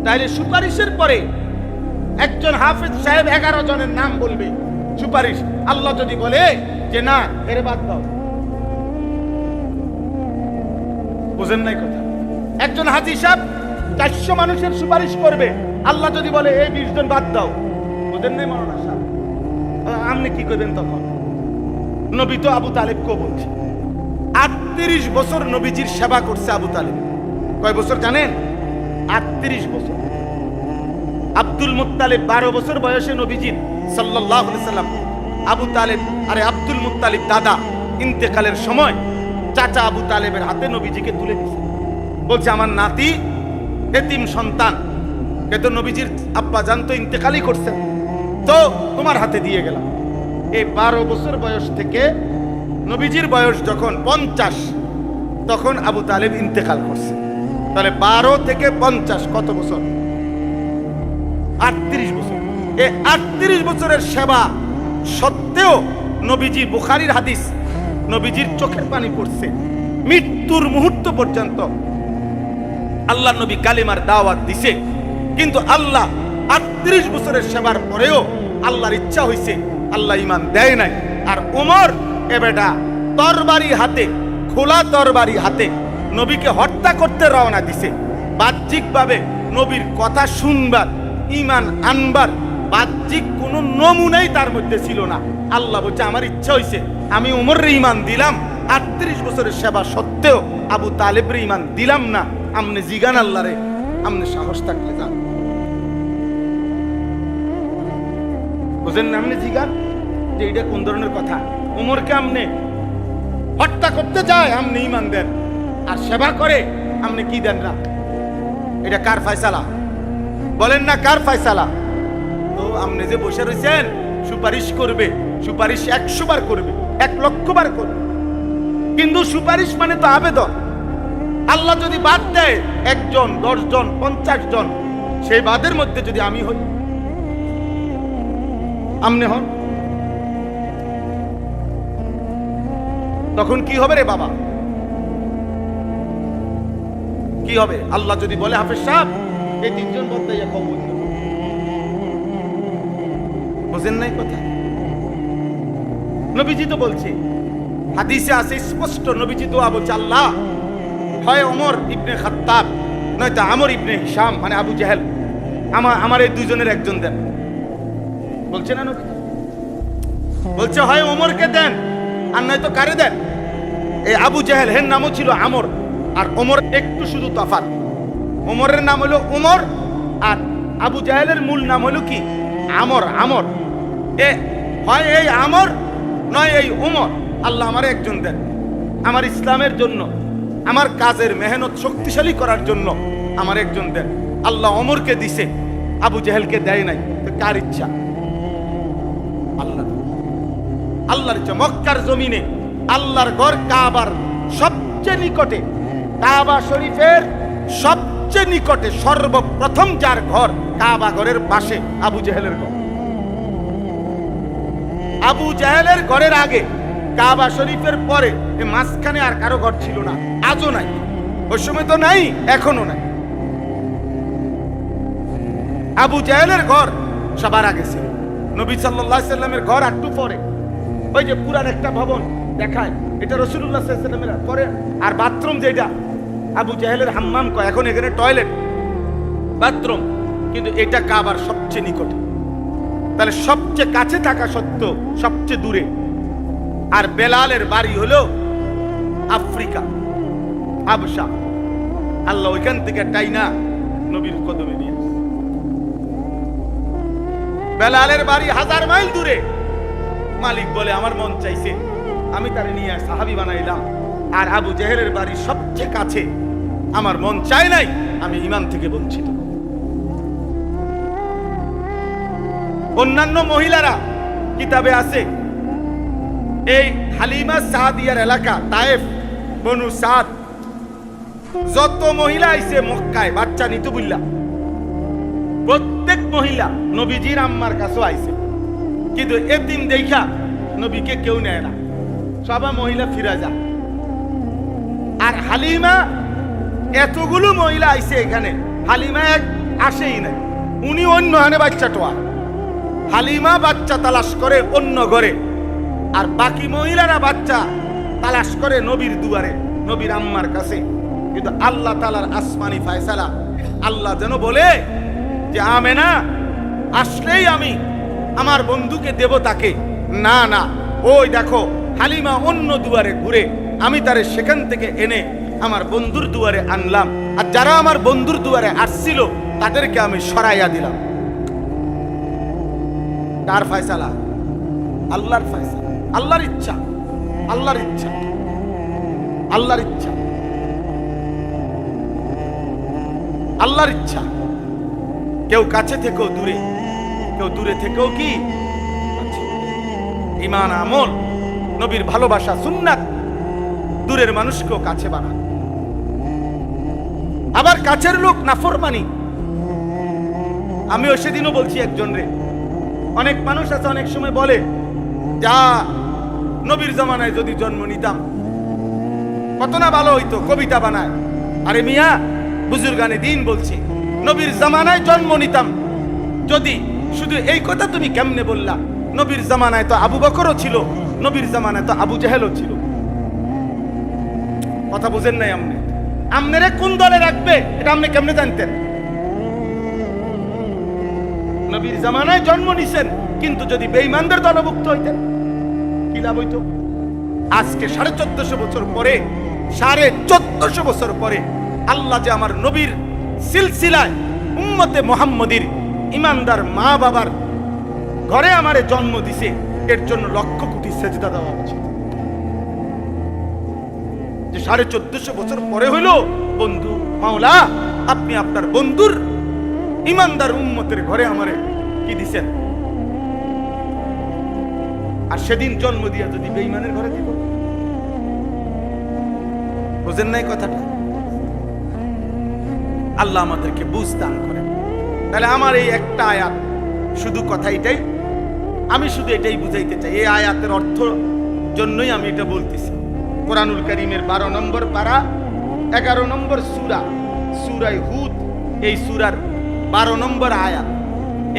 তাইলে সুপারিশের পরে একজন হাফেজ সাহেব 11 জনের নাম বলবে সুপারিশ, আল্লাহ যদি বলে যে না, এর বাদ দাও, বুঝেন নাই কথা? একজন হাজী সাহেব 400 মানুষের সুপারিশ করবে, আল্লাহ যদি বলে এই 20 জন বাদ দাও, বুঝেন নাই মাওলানা সাহেব? আপনি কি করবেন তখন? নবী তো আবু তালেবকেও বলছে, 38 বছর নবীজির সেবা করছে আবু তালেব। কয় বছর জানেন? 38 বছর। আব্দুল মুত্তালিব 12 বছর বয়সে নবীজির সাল্লাল্লাহু আলাইহি সাল্লাম, আবু তালেব, আরে আব্দুল মুত্তালিব দাদা ইন্তেকালের সময় চাচা আবু তালেবের হাতে নবীজিকে তুলে দিয়েছে, বলছে আমার নাতি এতিম সন্তান, কে তো নবীজির আব্বা জান তো ইন্তেকালই করছেন, তো তোমার হাতে দিয়ে গেলাম। এই 12 বছর বয়স থেকে নবীজির বয়স যখন 50, তখন আবু তালেব ইন্তেকাল করছে। তাহলে 12 থেকে 50 কত বছর? 38 বছর। এই 38 বছরের সেবা সত্ত্বেও নবীজি, বুখারীর হাদিস, নবীজির চোখের পানি পড়ছে। মৃত্যুর মুহূর্ত পর্যন্ত আল্লাহ নবী কালিমার দাওয়াত দিছে, কিন্তু আল্লাহ 38 বছরের সেবার পরেও আল্লাহর ইচ্ছা হইছে, আল্লাহ ঈমান দেয় নাই। আর ওমর এ বেটা তরবারি হাতে, খোলা তরবারি হাতে নবীকে হত্যা করতে রওনা দিছে। বাহ্যিকভাবে নবীর কথা শুনবার, ঈমান আনবার বাহ্যিক কোনো নমুনাই তার মধ্যে ছিল না। আল্লাহ বলছে, আমার ইচ্ছা হইছে, আমি ওমরের ঈমান দিলাম, 38 বছরের সেবা সত্ত্বেও আবু তালেবের ঈমান দিলাম না। আমনে জিগান আল্লাহরে, আমনে সাহস থাকলে যান, বুঝেন না? আমনে জিগান যে এটা কোন ধরনের কথা। ওমরকে আমনে হত্যা করতে যায়, আমনে ঈমান দেন, আর সেবা করে আমনে কি দেন না? এটা কার ফয়সালা? বলেন না, কার ফয়সালা? তো আমনে যে বসে রয়েছেন, সুপারিশ করবে, সুপারিশ 100 বার করবে, 1 লক্ষ বার করবে, কিন্তু সুপারিশ মানে তো আবেদন। আল্লাহ যদি বাদ দেয় 1 জন, 10 জন, 50 জন, সেই বাদের মধ্যে যদি আমি হই, আমনে হন, তখন কি হবে রে বাবা? কি হবে? আল্লাহ যদি বলে, হাফেজ সাহেব এই 3 জন বদলাইয়া কবুল, বুঝেন নাই কথা? নবীজি তো বলছে, হাদিসে আছে স্পষ্ট, নবীজি তো বলছে, আল্লাহ হয় ওমর ইবনে খাত্তাব নয়তো আমর ইবনে হিশাম, মানে আবু জাহেল, আমার এই 2 জনের একজন দেন। বলছে না নবী? বলছে হয় ওমরকে দেন আর নয়তো কারে দেন? এই আবু জাহেল, এর নামও ছিল আমর, আর ওমর একটু শুধু তফাৎ। ওমরের নাম হলো ওমর, আর আবু জাহেলের মূল নাম হলো কি? আমর। আমর হয় এই আমর নয় এই ওমর। আল্লাহ আমার একজন দেন, আমার ইসলামের জন্য, আমার কাজের মেহনত শক্তিশালী করার জন্য আমার একজন দেন। আল্লাহ ওমরকে দিছে, আবু জাহেলকে দেয় নাই। তো কার ইচ্ছা? আল্লাহ, আল্লাহর ইচ্ছা। মক্কার জমিনে আল্লাহর ঘর কাবার সবচেয়ে নিকটে, কাবা শরীফের সবচেয়ে নিকটে সর্বপ্রথম যার ঘর, কাবা ঘরের পাশে আবু জাহেলের ঘর। আবু জাহেলের ঘরের আগে, কাবা শরীফের পরে মাঝখানে আর কারো ঘর ছিল না, আজও নাই। ওই সময় তো নাই, এখনো নাই। আবু জাহেলের ঘর সবার আগে ছিল, নবী সাল্লাল্লাহু আলাইহি সাল্লামের ঘর একটু পরে। ওই যে পুরান একটা ভবন দেখায়, এটা রাসূলুল্লাহ সাল্লাল্লাহু আলাইহি সাল্লামের পরে। আর বাথরুম যেটা আবু জাহেলের হাম্মাম কয়, এখন এখানে টয়লেট, বাথরুম, কিন্তু এটা কাবার সবচেয়ে নিকটে। তাহলে সবচেয়ে কাছে থাকা সত্ত্বেও সবচেয়ে দূরে। আর বেলালের বাড়ি হলো আফ্রিকা, হাবশা। আল্লাহ ওইখান থেকে টাইনা নবীর কদমে নিয়ে আসে। বেলালের বাড়ি 1000 মাইল দূরে। মালিক বলে, আমার মন চাইছে আমি তারে নিয়ে সাহাবী বানাইলাম। আর আবু জাহেলের বাড়ি সবচেয়ে কাছে, আমার মন চায় নাই, আমি ঈমান থেকে বঞ্চিত। অন্যান্য মহিলারা কিতাবে আছে, এই হালিমা সাদিয়ার এলাকা তায়েফ, বনু সাদ, যত মহিলা আইছে মক্কায় বাচ্চা নিতে বুল্লা, প্রত্যেক মহিলা নবীজির আম্মার কাছেও আইছে, কিন্তু এদিন দেখা নবীকে কেউ নেয় না, সবা মহিলা ফিরা যায়। আর হালিমা, এতগুলো মহিলা আইছে এখানে, হালিমা এক আসেই নাই, উনি অন্য হানে বাচ্চা টোয়া। হালিমা বাচ্চা তালাশ করে অন্য ঘরে, আর বাকি মহিলারা বাচ্চা তালাশ করে নবীর দুয়ারে, নবীর আম্মার কাছে। কিন্তু আল্লাহ তাআলার আসমানি ফয়সালা, আল্লাহ যেন বলে যে আমেনা আসলেই আমি আমার বন্ধুকে দেব তাকে। না না, ওই দেখো হালিমা অন্য দুয়ারে ঘুরে, আমি তারে সেখান থেকে এনে আমার বন্ধুর দুয়ারে আনলাম। আর যারা আমার বন্ধুর দুয়ারে আসছিল তাদেরকে আমি সরাইয়া দিলাম। কার ফয়সালা? আল্লাহর ফয়সালা, আল্লাহর ইচ্ছা, আল্লাহর ইচ্ছা, আল্লাহর ইচ্ছা, আল্লাহর ইচ্ছা। কেউ কাছে থেকেও দূরে, কেউ দূরে থেকেও কি ঈমান, আমল, নবীর ভালোবাসা, সুন্নাত দূরের মানুষকেও কাছে বানায়। আবার কাছের লোক নাফরমানি। আমিও সেদিনও বলছি একজন রে, অনেক মানুষ আছে অনেক সময় বলে, যা নবীর জামানায় যদি জন্ম নিতাম কত না ভালো হইতো, কবিতা বানায়। আরে মিয়া, বুজুর্গানে দিন বলছে নবীর জামানায় জন্ম নিতাম যদি, শুধু এই কথা তুমি কেমনে বললা? নবীর জামানায় তো আবু বকরও ছিল, নবীর জামানায় তো আবু জাহেলও ছিল। কথা বুঝেন নাই? আমনেরে কোন দলে রাখবে এটা আপনি কেমনে জানতেন? নবীর জামানায় জন্ম নিছেন, কিন্তু যদি বেঈমানদের দলভুক্ত হইতেন কি লাভ হইতো? আজকে 1450 বছর পরে, 1450 বছর পরে আল্লাহ যে আমার নবীর সিলসিলায় উম্মতে মুহাম্মদীর ইমানদার মা বাবার ঘরে আমারে জন্ম দিছে, এর জন্য লক্ষ কোটি সেজদা দেওয়া উচিত। যে 1450 বছর পরে হইল, বন্ধু মাওলা আপনি আপনার বন্ধুর ইমানদার উম্মতের ঘরে আমারে কি দিছেন? আর সেদিন জন্ম দিয়া যদি বেঈমানের ঘরে দিব, বুঝেন নাই কথাটা? আল্লাহ আমাদেরকে বুঝ দান করেন। তাহলে আমার এই একটা আয়াত, শুধু কথা এটাই, আমি শুধু এটাই বুঝাইতে চাই। এই আয়াতের অর্থ জন্যই আমি এটা বলতেছি। কোরআনুল কারীমের 12 নম্বর পারা, 11 নম্বর সূরা, সূরায়ে হুদ, এই সূরার 12 নম্বর আয়াত,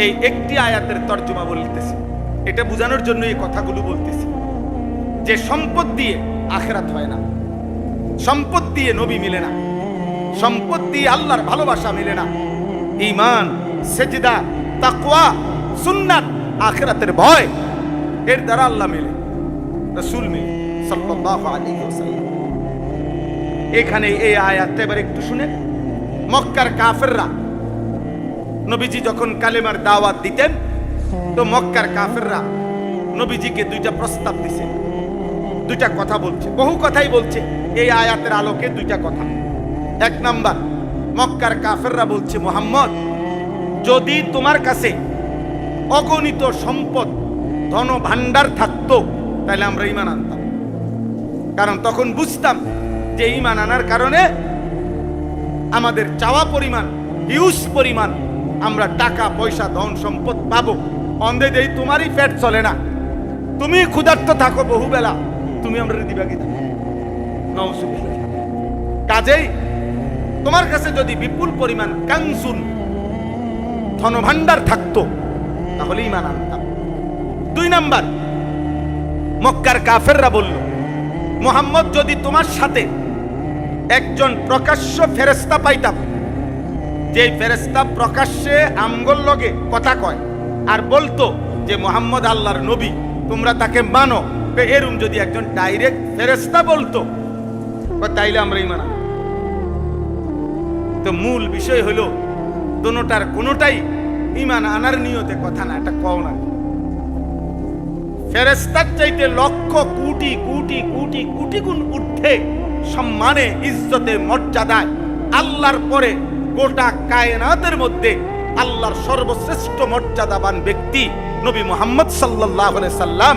এই একটি আয়াতের তর্জমা বলতেছি। এটা বোঝানোর জন্য এই কথাগুলো বলতেছি যে সম্পদ দিয়ে আখিরাত হয় না, সম্পদ দিয়ে নবী মিলে না, সম্পদ দিয়ে আল্লাহর ভালোবাসা মিলে না। ঈমান, সেজদা, তাকওয়া, সুন্নাত, আখিরাতের ভয়, এর দ্বারা আল্লাহ মিলে, রাসূল মিলে সাল্লাল্লাহু আলাইহি ওয়াসাল্লাম। এখানে এই আয়াতটা এবার একটু শুনে। মক্কার কাফেররা নবীজি যখন কালেমার দাওয়াত দিতেন, তো মক্কার কাফেররা নবীজিকে দুইটা প্রস্তাব দিছে, দুইটা কথা বলছে, বহু কথাই বলছে। এই আয়াতের আলোকে দুইটা কথা। এক নাম্বার, মক্কার কাফেররা বলছে, মুহাম্মদ যদি তোমার কাছে অগণিত সম্পদ, ধন ভান্ডার থাকতো তাহলে আমরা ঈমান আনতাম। কারণ তখন বুঝতাম যে ঈমান আনার কারণে আমাদের চাওয়া পরিমাণ, হিউজ পরিমাণ আমরা টাকা পয়সা ধন সম্পদ পাবো। অন্ধে দেই তোমারই পেট চলে না, তুমি ক্ষুধার্ত থাকো বহুবেলা, তুমি আমরা দিবা কি? কাজেই তোমার কাছে যদি বিপুল পরিমাণ কানসুন, ধনভাণ্ডার থাকতো তাহলে ঈমান আনতাম। 2 নাম্বার, মক্কার কাফেররা বলল, মুহাম্মদ যদি তোমার সাথে একজন প্রকাশ্য ফেরেশতা পাইতাম, যে ফেরেশতা প্রকাশ্যে আমগোর লগে কথা কয় আর বলতো যে মুহাম্মদ আল্লাহর নবী, তোমরা তাকে মানো, এরকম যদি একজন ডাইরেক্ট ফেরেশতা বলতো তাইলে আমরা ঈমান আনতাম। তো মূল বিষয় হলো দোনোটার কোনোটাই ঈমান আনার নিয়তে কথা না, এটা কও না। ফেরেশতার চাইতে লক্ষ কোটি কোটি কোটি কোটি গুণ ঊর্ধ্বে সম্মানে, ইজ্জতে, মর্যাদায় আল্লাহর পরে গোটা কায়নাতের মধ্যে আল্লাহর সর্বশ্রেষ্ঠ মর্যাদাবান ব্যক্তি নবী মুহাম্মদ সাল্লাল্লাহু আলাইহি সাল্লাম,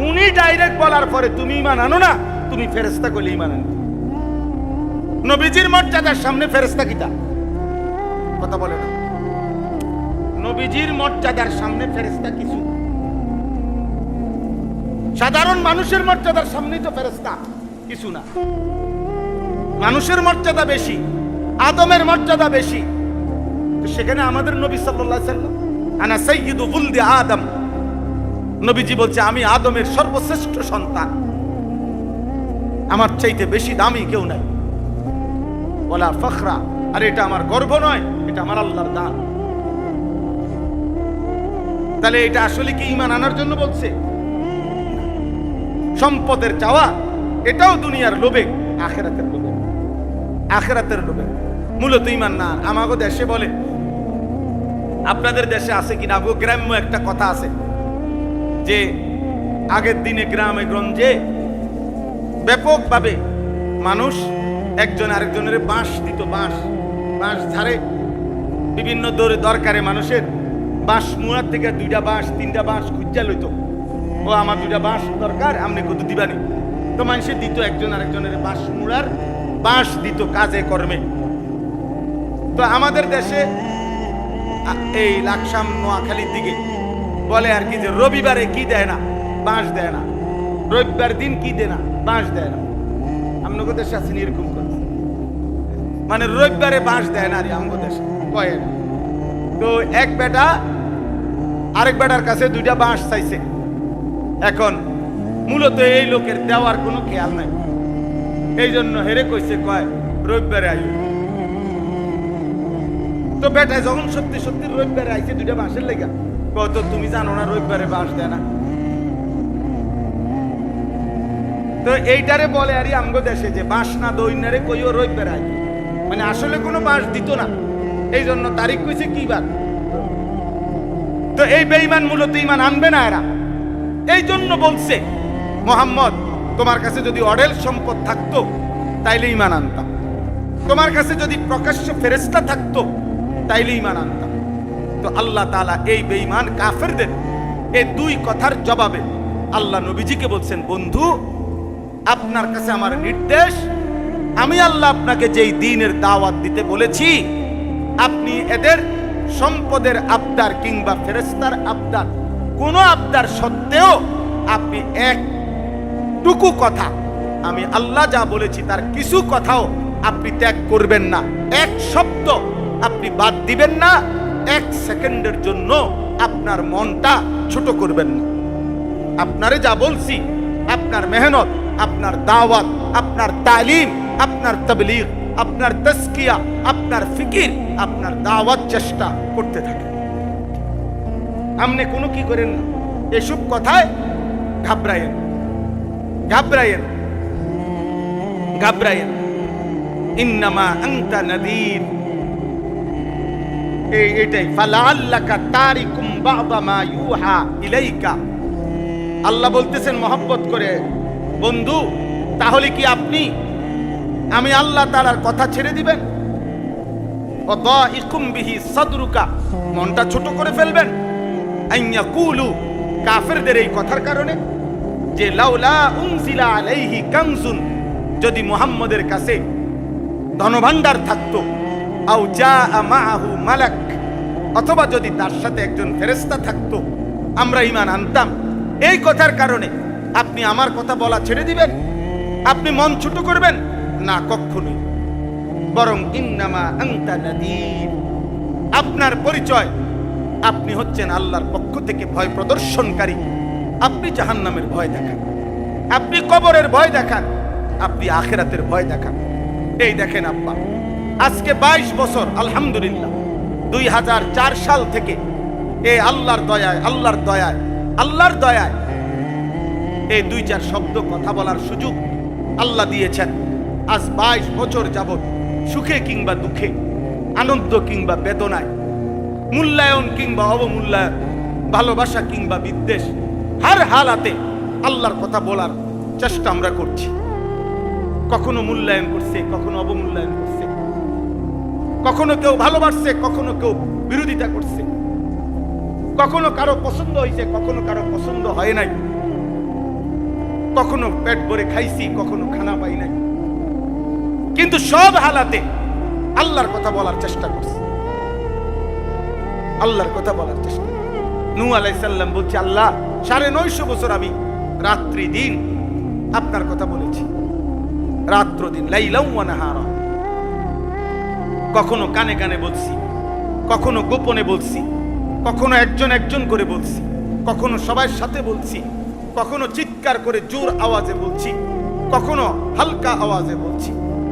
উনি ডাইরেক্ট বলার পরে তুমি ঈমান আনো না, তুমি ফেরেশতা কইলে ঈমান আনো। নবীজির মর্যাদার সামনে ফেরেশতা কিটা? কথা বলে না। নবীজির মর্যাদার সামনে ফেরেশতা কিছু, সাধারণ মানুষের মর্যাদার সামনেই তো ফেরেশতা কিছু না। মানুষের মর্যাদা বেশি, আদমের মর্যাদা বেশি, তো সেখানে আমাদের নবী সাল্লাল্লাহু আলাইহি সাল্লাম, আনা সাইয়্যিদু ওয়ালদি আদম, নবীজি বলছে আমি আদমের সর্বশ্রেষ্ঠ সন্তান, আমার চাইতে বেশি দামি কেউ নাই। ওয়ালা ফখরা, আর এটা আমার গর্ব নয়, এটা আমার আল্লাহর দান। তাহলে এটা আসলে কি ঈমান আনার জন্য বলছে? সম্পদের চাওয়া এটাও দুনিয়ার লোভে, আখিরাতের লোভে, আখিরাতের লোভে, মূলত ঈমান না। আমাগো দেশে বলে, আপনাদের দেশে আছে কিনা, আগো গ্রাম্য একটা কথা আছে যে আগের দিনে গ্রামে গঞ্জে ব্যাপকভাবে মানুষ একজন আরেকজনের বাঁশ দিত, বাঁশ ঝাড়ে বিভিন্ন দরকারে মানুষের বাঁশ মুড়ার থেকে 2টা বাঁশ 3টা বাঁশ খুঁজা লইতো, ও আমার 2টা বাঁশ দরকার, আপনি কত দিবানি? তো মানুষের দিত, একজন আরেকজনের বাঁশ মুড়ার বাঁশ দিত কাজে কর্মে। তো আমাদের দেশে এই লাকসাম নোয়াখালীর দিকে বলে আর কি যে রবিবারে কি দেয় না, বাঁশ দেয় না, রবিবার দিন কি দেয় না, বাঁশ দেয় না। আপনাদের দেশে আছেন এরকম করে, মানে রবিবারে বাঁশ দেয় না, আর আমাদের দেশে কয় না। তো এক বেটা আরেক বেটার কাছে 2টা বাঁশ চাইছে। এখন মূলত এই লোকের দেওয়ার কোনো খেয়াল নাই, এই জন্য হেরে কইছে কয় রবিবারে আই। তো বেটায় যখন সত্যি সত্যি রবিবারে আইছে 2টা বাঁশের লেগা, কত তুমি জানো না রবিবারে বাঁশ দেয় না? তো এইটারে বলে আরে আমগো দেশে যে বাঁশ না দইনারে কইও রবিবারে আই, মানে আসলে কোনো বাঁশ দিত না, এই জন্য তারিখ কইছে কি বার। তো এই বেঈমান মূলত ঈমান আনবে না এরা, এই জন্য বলছে মোহাম্মদ তোমার কাছে যদি অঢেল সম্পদ থাকতো তাইলে ঈমান আনতাম, তোমার কাছে যদি প্রকাশ্য ফেরেশতা থাকতো তাইলে ঈমান আনতাম। তো আল্লাহ তাআলা এই বেঈমান কাফেরদের এই 2 কথার জবাবে আল্লাহ নবীজিকে বলছেন, বন্ধু আপনার কাছে আমার নির্দেশ, আমি আল্লাহ আপনাকে যেই দ্বীনের দাওয়াত দিতে বলেছি, আপনি এদের সম্পদের আবদার কিংবা ফেরেশতার আবদার, কোন আবদার সত্ত্বেও আপনি একটুকু কথা, আমি আল্লাহ যা বলেছি তার কিছু কথাও আপনি ত্যাগ করবেন না, এক শব্দ আপনি বাদ দিবেন না, 1 সেকেন্ডের জন্য আপনার মনটা ছোট করবেন না। আপনারে যা বলছি, আপনার মেহনত, আপনার দাওয়াত, আপনার তালিম, আপনার তাবলীগ, আপনার তাজকিয়া, আপনার ফিকির, আপনার দাওয়াত চেষ্টা করতে থাকে। আপনি কোনো কি করেন না, এসব কথায় ঘাবড়ায়েন, ঘাবড়ায়েন, ঘাবড়ায়েন। ইন্নামা আনতা নাযীর, এইটাই ফালাআল্লাকা তারিকুম বা'দা মা ইউহা ইলাইকা। আল্লাহ বলতেছেন মহব্বত করে, বন্ধু তাহলে কি আপনি আমি আল্লাহ তাআলার কথা ছেড়ে দিবেন? ওয়াদাইকুম বিহি সাদরুকা, মনটা ছোট করে ফেলবেন। আইয়াকুলু, কাফেরদের এই কথার কারণে যে লাউলা উনজিলা আলাইহি কানজুন, যদি মুহাম্মদের কাছে ধনভাণ্ডার থাকতো, আও জাআ মাআহু মালাক, অথবা যদি তার সাথে একজন ফেরেশতা থাকতো, আমরা ঈমান আনতাম। এই কথার কারণে আপনি আমার কথা বলা ছেড়ে দিবেন? আপনি মন ছোট করবেন না? কখনোই। বরং ইন্নামা আনতা নাযীর, আপনার পরিচয় আপনি হচ্ছেন আল্লাহর পক্ষ থেকে ভয় প্রদর্শনকারী। আপনি জাহান্নামের ভয় দেখান, আপনি কবরের ভয় দেখান, আপনি আখিরাতের ভয় দেখান। এই দেখেন আব্বা, আজকে 22 বছর আলহামদুলিল্লাহ 2004 সাল থেকে এই আল্লাহর দয়ায়, আল্লাহর দয়ায়, আল্লাহর দয়ায় এই 2-4 শব্দ কথা বলার সুযোগ আল্লাহ দিয়েছেন। আজ 22 বছর যাবত সুখে কিংবা দুঃখে, আনন্দ কিংবা বেদনায়, মূল্যায়ন কিংবা অবমূল্যায়ন, ভালোবাসা কিংবা বিদ্বেষ, হার হালাতে আল্লাহর কথা বলার চেষ্টা আমরা করছি। কখনো মূল্যায়ন করছে, কখনো অবমূল্যায়ন করছে, কখনো কেউ ভালোবাসছে, কখনো কেউ বিরোধিতা করছে, কখনো কারো পছন্দ হয়েছে, কখনো কারো পছন্দ হয় নাই, কখনো পেট ভরে খাইছি, কখনো খানা পাই নাই, কিন্তু সব হালাতে আল্লাহর কথা বলার চেষ্টা করছি, আল্লাহর কথা বলার চেষ্টা। নূহ আলাইহিস সালাম বলছে, আল্লাহ 950 বছর আমি রাত্রি দিন আপনার কথা বলেছি, রাত্র দিন, লাইলাও ওয়া নাহারা। কখনো কানে কানে বলছি, কখনো গোপনে বলছি, কখনো একজন একজন করে বলছি, কখনো সবার সাথে বলছি, কখনো চিৎকার করে জোর আওয়াজে বলছি, কখনো হালকা আওয়াজে বলছি,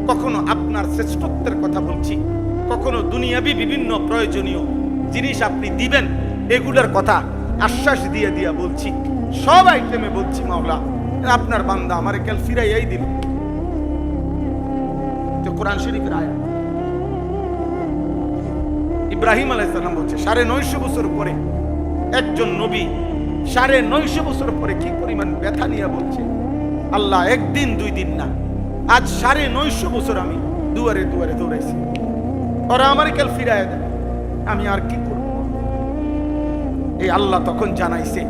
কখনো আপনার শ্রেষ্ঠত্বের কথা বলছি, কখনো দুনিয়াবি বিভিন্ন প্রয়োজনীয় জিনিস আপনি দিবেন এগুলোর কথা আশ্বাস দিয়ে দিয়া বলছি, সব আইটেমে বলছি মাওলা আপনার বান্দা আমারে কাল ফিরাইয়াই দিল। তো কোরআন শরীফের আয়াত। ইব্রাহিম আলাইহিস সালাম বলছে 950 বছর পরে একজন নবী 950 বছর পরে কি পরিমাণ ব্যথা নিয়ে বলছে, আল্লাহ একদিন 2 দিন না, আজ 950 বছর আমি দুয়ারে দুয়ারে দৌড়াইছি, ওরা আমারে কাল ফিরাইয়া দেয়। আমি আর কি করব? এই আল্লাহ তখন জানাইছে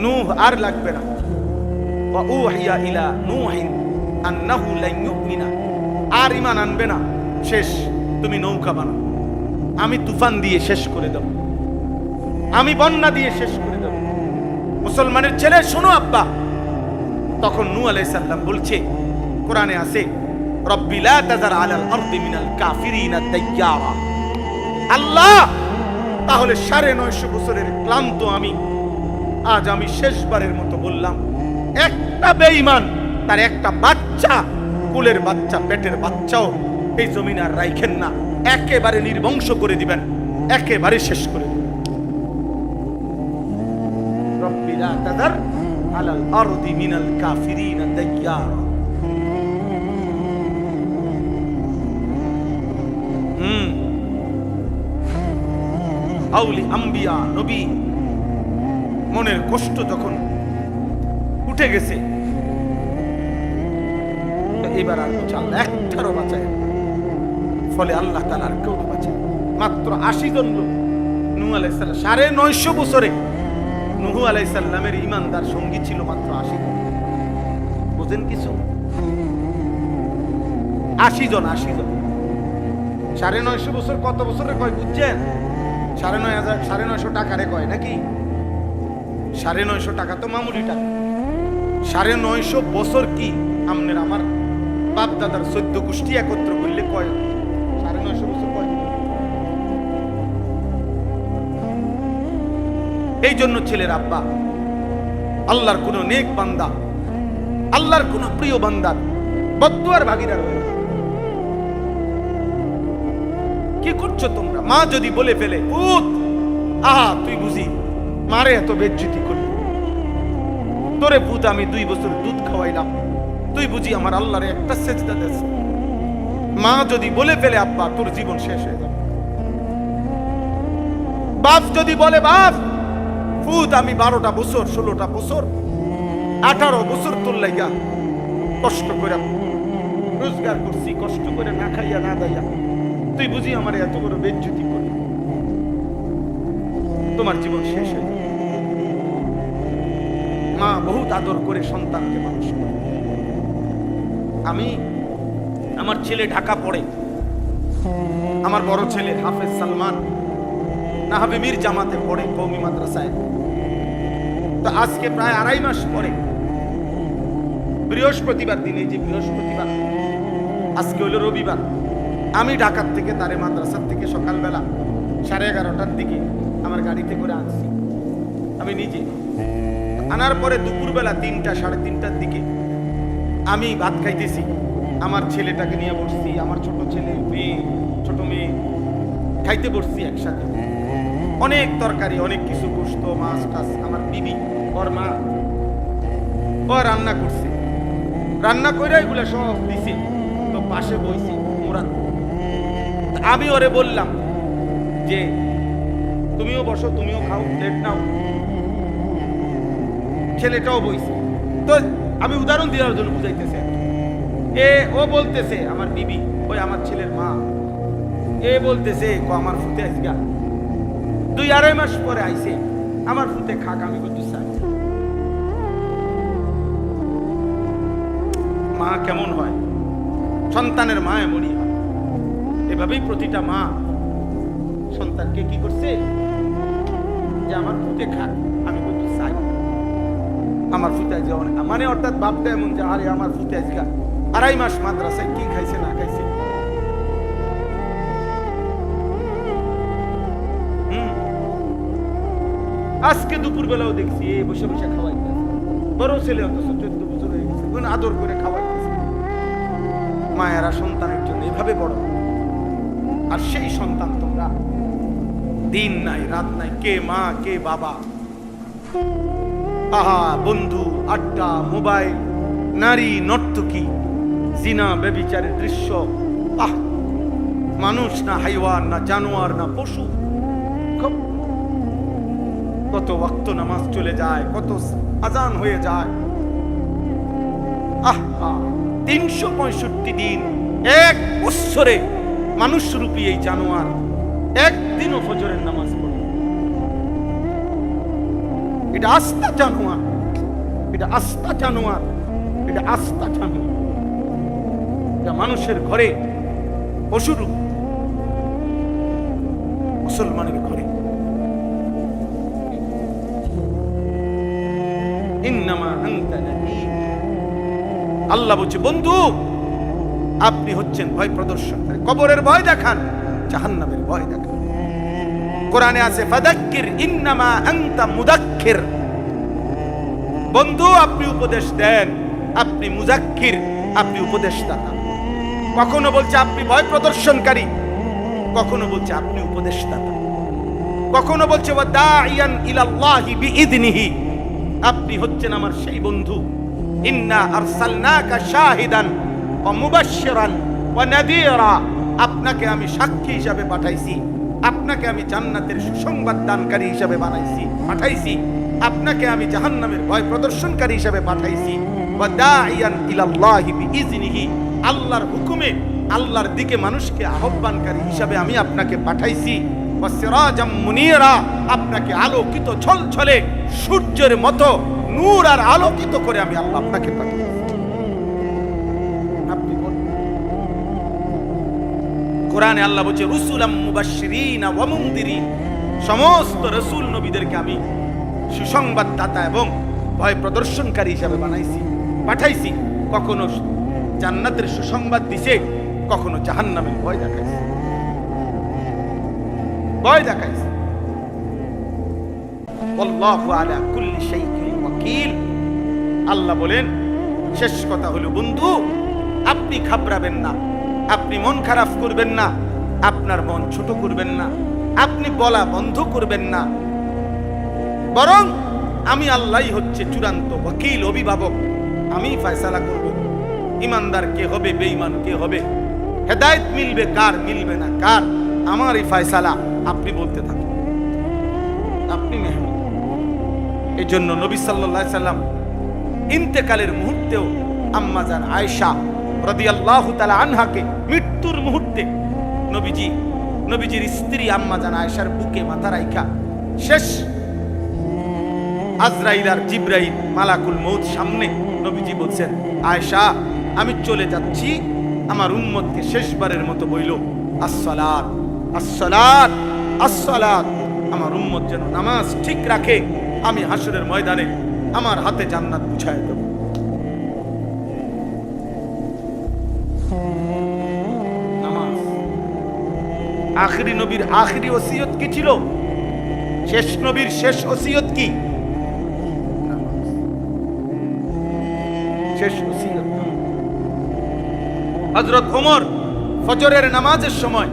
নূহ আর লাগবে না, ওয়া উহিয়া ইলা নূহিন আন্নাহু লান ইউমিনা, আর ঈমান আনবে না, শেষ, তুমি নৌকা বানাও, আমি তুফান দিয়ে শেষ করে দেব, আমি বন্যা দিয়ে শেষ করে দেব। মুসলমানের ছেলে শোনো আব্বা। তখন নূহ আলাইহিস সালাম বলছে, কোরআনে আছে, রব্বি লা তাযার আলাল আরদি মিনাল কাফিরিনা দাইয়ারা। আল্লাহ, তাহলে ৯৫০ বছরের ক্লান্ত আমি, আজ আমি শেষবারের মতো বললাম, একটা বেঈমান তার একটা বাচ্চা, কুলের বাচ্চা, পেটের বাচ্চাও এই জমিন আর রাইখেন না, একেবারে নির্বংশ করে দিবেন, একেবারে শেষ করে দিবেন। রব্বি লা তাযার আলাল আরদি মিনাল কাফিরিনা দাইয়ারা। আউলি আম্বিয়া নবী মনের কষ্ট যখন উঠে গেছে, এবার আর চাল একটারও বাঁচায়, ফলে আল্লাহ তাআলা আর কেউ বাঁচায়, মাত্র ৮০ জন লোক। নূহ আলাইহিস সালাম ৯৫০ বছরে নূহ আলাইহিস সালামের ঈমানদার সঙ্গী ছিল মাত্র ৮০ জন। বুঝেন কিছু? ৮০ জন। ৯৫০ বছর কত বছরে কয় বুঝছেন? ৯৫০ টাকারে কয় নাকি? ৯৫০ টাকা তো মামুলি টাকা। ৯৫০ বছর কি আমনের আমার বাপ দাদার ১৪ গোষ্ঠী একত্র করলে কয় ৯৫০ বছর কয়? এই জন্য ছেলের আব্বা, আল্লাহর কোন নেক বান্দা, আল্লাহর কোন প্রিয় বান্দার বদদুয়ার ভাগীদার হয়ে কি করছো তোমরা? মা যদি বলে ফেলে, পুত, আহা তুই বুঝি মারে এত বেজ্জতি করলি, তোরে পুত আমি ২ বছর দুধ খাওয়াইলাম, তুই বুঝি আমার আল্লাহর একটা সেজদা দিস। মা যদি বলে ফেলে, আব্বা তোর জীবন শেষ হয়ে যাবে। বাপ যদি বলে, বাপ পুত আমি ১২টা বছর, ১৬টা বছর, ১৮ বছর তোর লাইগা কষ্ট করে রোজগার করছি, কষ্ট করে না খাইয়া না দাইয়া, তুই বুঝি আমার এত বড় বেজ্জতি করলি, তোমার জীবন শেষ হয়ে যাবে। মা বহুত আদর করে সন্তানকে মানুষ করে। আমি, আমার ছেলে ঢাকা পড়ে, আমার বড় ছেলে হাফেজ সালমান নাহাবে মীর জামাতে পড়ে কওমি মাদ্রাসায়। তো আজকে প্রায় ২.৫ মাস পরে বৃহস্পতিবার দিন, এই যে বৃহস্পতিবার, আজকে হলো রবিবার, আমি ঢাকার থেকে তারে মাদ্রাসার থেকে সকালবেলা 11:30টার দিকে আমার গাড়িতে করে আনছি আমি নিজে। আনার পরে দুপুরবেলা ৩টা, ৩:৩০টার দিকে আমি ভাত খাইতেছি, আমার ছেলেটাকে নিয়ে বসছি, আমার ছোট ছেলে, মেয়ে, ছোট মেয়ে খাইতে বসছি একসাথে। অনেক তরকারি, অনেক কিছু, গোশত, মাছ টাছ। আমার বিবি, ওর মা, ও রান্না করছে, রান্না করে এগুলো সব দিছে। তো পাশে বইছি মুরাদ, আমি ওরে বললাম যে তুমিও বসো, তুমিও খাও, প্লেট নাও। ছেলেটাও বইছে। তো আমি উদাহরণ দেওয়ার জন্য বুঝাইতেছে, ও বলতেছে, আমার বিবি, ওই আমার ছেলের মা, এ বলতেছে আমার ফুতে আজগা ২-২.৫ মাস পরে আইছে, আমার ফুতে খাক, আমি বলতে চাই। মা কেমন হয়? সন্তানের মা এমনই হয়। এভাবেই প্রতিটা মা সন্তানকে কি করছে, যে আমার ফুতে খাক, আমি বলতে চাই। আমার ফুতে আজকে মানে অর্থাৎ বাপটা এমন যে আরে আমার ফুতে আজকে ২.৫ মাস মাদ্রাসায় কি খাইছে না খাইছে। আজকে দুপুর বেলাও দেখছি এই বসে বসে খাওয়াইতে, বড় ছেলে অথচ ১৪ বছর হয়ে গেছে, আদর করে খাওয়াইতেছে। মায়েরা সন্তানের জন্য এভাবে বড়, আর সেই সন্তান তোমরা দিন নাই রাত নাই, কে মা কে বাবা, আহা বন্ধু, আড্ডা, মোবাইল, নারী, নর্তকী, জিনা, ব্যভিচারের দৃশ্য। আহ, মানুষ না হাইওয়ান, না জানোয়ার, না পশু। কত ওয়াক্ত নামাজ চলে যায়, কত আজান হয়ে যায়। আহ, ৩৬৫ দিন, ১ বৎসরে মানুষ রূপী এই জানোয়ার একদিনও ফজরের নামাজ পড়ে। এটা আস্থা জানোয়ার, এটা আস্থা জানোয়ার, এটা আস্থা জানোয়ার। এটা মানুষের ঘরে পশুর, মুসলমানের ঘরে। ইন্নামা আনতা নাযীর। আল্লাহ বলছে, বন্ধু আপনি হচ্ছেন ভয় প্রদর্শনকারী। কবরের ভয় দেখান, জাহান্নামের ভয় দেখান। কোরআনে আছে ফাযাক্কির ইন্নামা আনতা মুযাক্কির। বন্ধু আপনি উপদেশ দেন, আপনি মুযাক্কির, আপনি উপদেশদাতা। কখনো বলছে আপনি ভয় প্রদর্শনকারী, কখনো বলছে আপনি উপদেশদাতা, কখনো বলছে ওয়া দাঈয়ান ইলাল্লাহি বিইযনিহি। আপনি হচ্ছেন আমার সেই বন্ধু। ইন্না আরসালনাকা শাহিদান ওয়া মুবাশশিরান ওয়া নাযীরা। আপনাকে আমি সাক্ষী হিসাবে পাঠাইছি, আপনাকে আমি জান্নাতের সুসংবাদ দানকারী হিসাবে পাঠাইছি, আপনাকে আমি জাহান্নামের ভয় প্রদর্শনকারী হিসাবে পাঠাইছি। ওয়া দাঈয়ান ইলাল্লাহি বিইযনিহি। আল্লাহর হুকুমে আল্লাহর দিকে মানুষকে আহ্বানকারী হিসাবে আমি আপনাকে পাঠাইছি। ওয়া সিরাজাম মুনীরা। আপনাকে আলোকিত ঝলঝলে সূর্যের মতো নূর আর আলোকিত করে আমি আল্লাহ আপনাকে পাঠিয়েছি। আপনি কোরআনে আল্লাহ বলছে রুসুলাম মুবাশশিরিনা ওয়া মুনদিরিন। সমস্ত রাসূল নবীদেরকে আমি সুসংবাদদাতা এবং ভয় প্রদর্শনকারী হিসাবে পাঠাইছি। কখনো জান্নাতের সুসংবাদ দিছে, কখনো জাহান্নামের ভয় দেখাইছে। আল্লাহু আলা কুল্লি শাইইন ওয়াকিল। আল্লাহ বলেন শেষ কথা হলো বন্ধু আপনি ঘাবড়াবেন না, আপনি মন খারাপ করবেন না, আপনার মন ছোট করবেন না, আপনি বলা বন্ধ করবেন না, বরং আমি আল্লাহই হচ্ছে চূড়ান্ত ওয়াকিল, অভিভাবক। আমি ফয়সালা করব ইমানদার কে হবে, বেঈমান কে হবে, হেদায়েত মিলবে কার, মিলবে না কার, আমার এই ফয়সালা। আপনি বলতে থাকেন, আপনি মেহমান। এই জন্য নবী সাল্লাল্লাহু আলাইহি সাল্লাম ইন্তেকালের মুহূর্তেও আম্মা জান আয়েশা রাদিয়াল্লাহু তাআলা আনহাকে মৃত্যুর মুহূর্তে নবীজির স্ত্রী আম্মা জান আয়েশার বুকে মাথা রাইখা শেষ আজরাইল আর জিবরাইল মালাকুল মউত সামনে নবীজি বলছেন, আয়েশা আমি চলে যাচ্ছি, আমার উম্মতকে শেষবারের মতো বইল আসসালাত আসসালাত আসসালাত। আমার উম্মত যেন নামাজ ঠিক রাখে, আমি হাসরের ময়দানে আমার হাতে জান্নাত বুঝায় দেব। নামাজ আখিরি নবীর আখিরি ওসিয়ত কি ছিল? শেষ নবীর শেষ ওসিয়ত কি? শেষ ওসিয়ত। হযরত ওমর ফজরের নামাজের সময়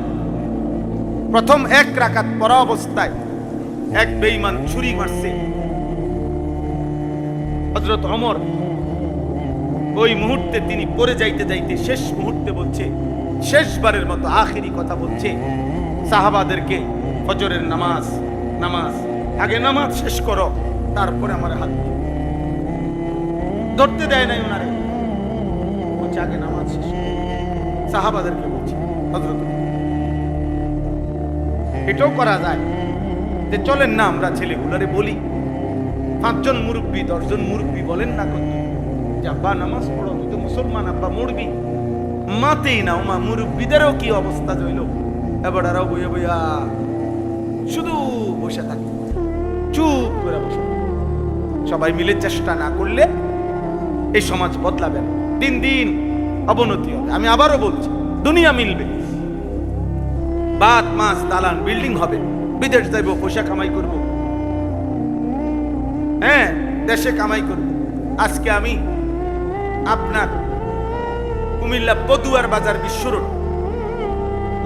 প্রথম এক রাকাত পড়া অবস্থায় এক বেঈমান ছুরি মারছে। হযরত ওমর ওই মুহূর্তে তিনি পড়ে যাইতে শেষ মুহূর্তে বলছে, শেষবারের মতো আখিরি কথা বলছে সাহাবাদেরকে, ফজরের নামাজ আগে নামাজ শেষ করো, তারপরে আমার হাত ধরতে দেয় নাই ওনারে, বলছে আগে নামাজ শেষ করো। সাহাবাদেরকে বলছে হযরত এটাও করা যায় যে চলেন না আমরা ছেলেগুলারে বলি, 5 জন মুরব্বী 10 জন মুরব্বী বলেন না কত যে আব্বা নামাজ পড়ো, তুই তো মুসলমান, আব্বা মরবি, মাতেই না ওমা মুরব্বীদেরও কি অবস্থা হইল, এবারাও বইয়া শুধু বসে থাকে, চুপ করে বসে। সবাই মিলে চেষ্টা না করলে এই সমাজ বদলাবে না, দিন দিন অবনতি হবে। আমি আবারও বলছি, দুনিয়া মিলবে, বাত মাস দালান বিল্ডিং হবে, বিদেশ যাইব, পয়সা কামাই করব, হ্যাঁ দেশে কামাই করব। আজকে আমি আপনার কুমিল্লা পদুয়ার বাজার বিশ্ব রোড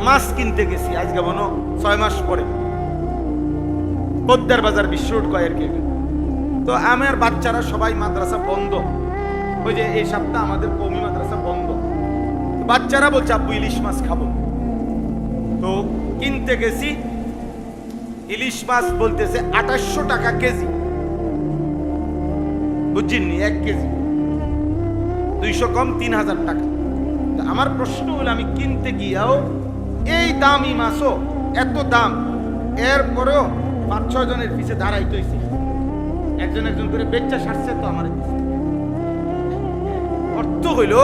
মাছ কিনতে গেছি, আজকে মনে 6 মাস পরে পদ্মার বাজার বিশ্ব রোড কয়ের কে। তো আমার বাচ্চারা সবাই মাদ্রাসা বন্ধ, ওই যে এই সপ্তাহ আমাদের কওমি মাদ্রাসা বন্ধ, বাচ্চারা বলছে আব্বু ইলিশ মাছ খাবো। তো কিনতে গেছি, ইলিশ মাছ বলতেছে 2800 টাকা কেজি, বুঝছেননি? 1 কেজি 200 কম 3000 টাকা। আমার প্রশ্ন হলো, আমি কিনতে গিয়াও এই দামি মাছও এত দাম, এরপরেও 5-6 জনের পিছে দাঁড়াইতে হইছে। একজন একজন করে বেচ্চা সারছে তো আমার। অর্থ হইল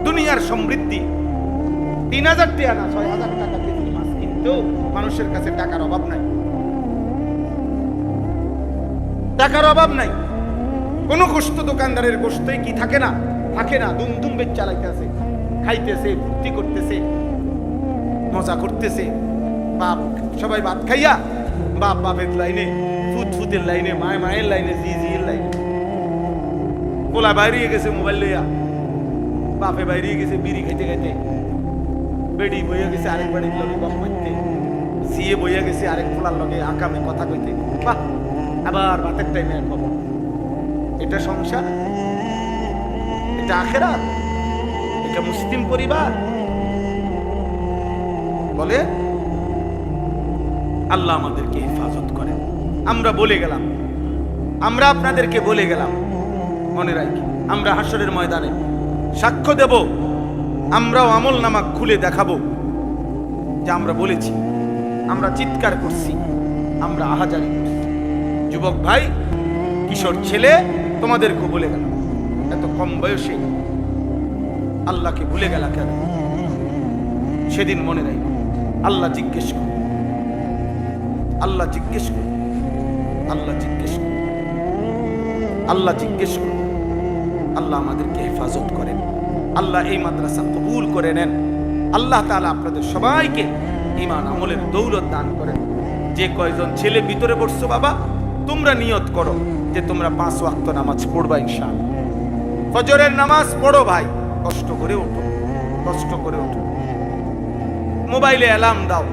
দুনিয়ার সমৃদ্ধি। 3000 টাকা না 6000 টাকা কেজি মাছ কিনতেও মানুষের কাছে টাকার অভাব নাই, টাকার অভাব নাই। কোন গোশত দোকানদারের গোশতই কি থাকে না? থাকে না। দুম দুম বেচ চালাইতে আছে, খাইতেছে, ফুর্তি করতেছে, মজা করতেছে। বাপ সবাই ভাত খাইয়া বাপ বাপের লাইনে, ফুত ফুতের লাইনে, মায় মায়ের লাইনে, জি জির লাইনে। পোলা বাইরে গেছে মোবাইল লইয়া, বাপে বাইরে গেছে বিড়ি খাইতে খাইতে, বেডি বইয়া গেছে আরেক বাড়ির লগে গপ করতে, সিয়ে বইয়া গেছে আরেক পোলার লগে আকামে কথা কইতে। বাহ, আবার ভাতের টাইমে খবর। এটা সংসার? এটা আখেরাত? এটা মুসলিম পরিবার? বলে আল্লাহ আমাদেরকে হেফাজত করেন। আমরা বলে গেলাম, আমরা আপনাদেরকে বলে গেলাম, মনে রাখি আমরা হাসরের ময়দানে সাক্ষ্য দেব, আমরাও আমল নামা খুলে দেখাবো যে আমরা বলেছি, আমরা চিৎকার করছি, আমরা আহাজারি করছি। যুবক ভাই, কিশোর ছেলে, তোমাদেরকে বলে গেলাম, এত কম বয়সে আল্লাহকে ভুলে গেলা কেন? সেদিন মনে রাখি আল্লাহ জিজ্ঞেস করুন, আল্লাহ জিজ্ঞেস করুন, আল্লাহ জিজ্ঞেস করুন, আল্লাহ জিজ্ঞেস করুন। আল্লাহ আমাদেরকে হেফাজত করেন, আল্লাহ এই মাদ্রাসা কবুল করে নেন। আল্লাহ তাআলা আপনাদের সবাইকে ঈমান আমলের দৌলত দান করেন। যে কয়জন ছেলে ভিতরে বসছো বাবা, তোমরা নিয়ত করো যে তোমরা 5 ওয়াক্ত নামাজ পড়বা ইনশাআল্লাহ। ফজরের নামাজ পড়ো ভাই, কষ্ট করে ওঠো, কষ্ট করে ওঠো। মোবাইলে অ্যালার্ম দাও,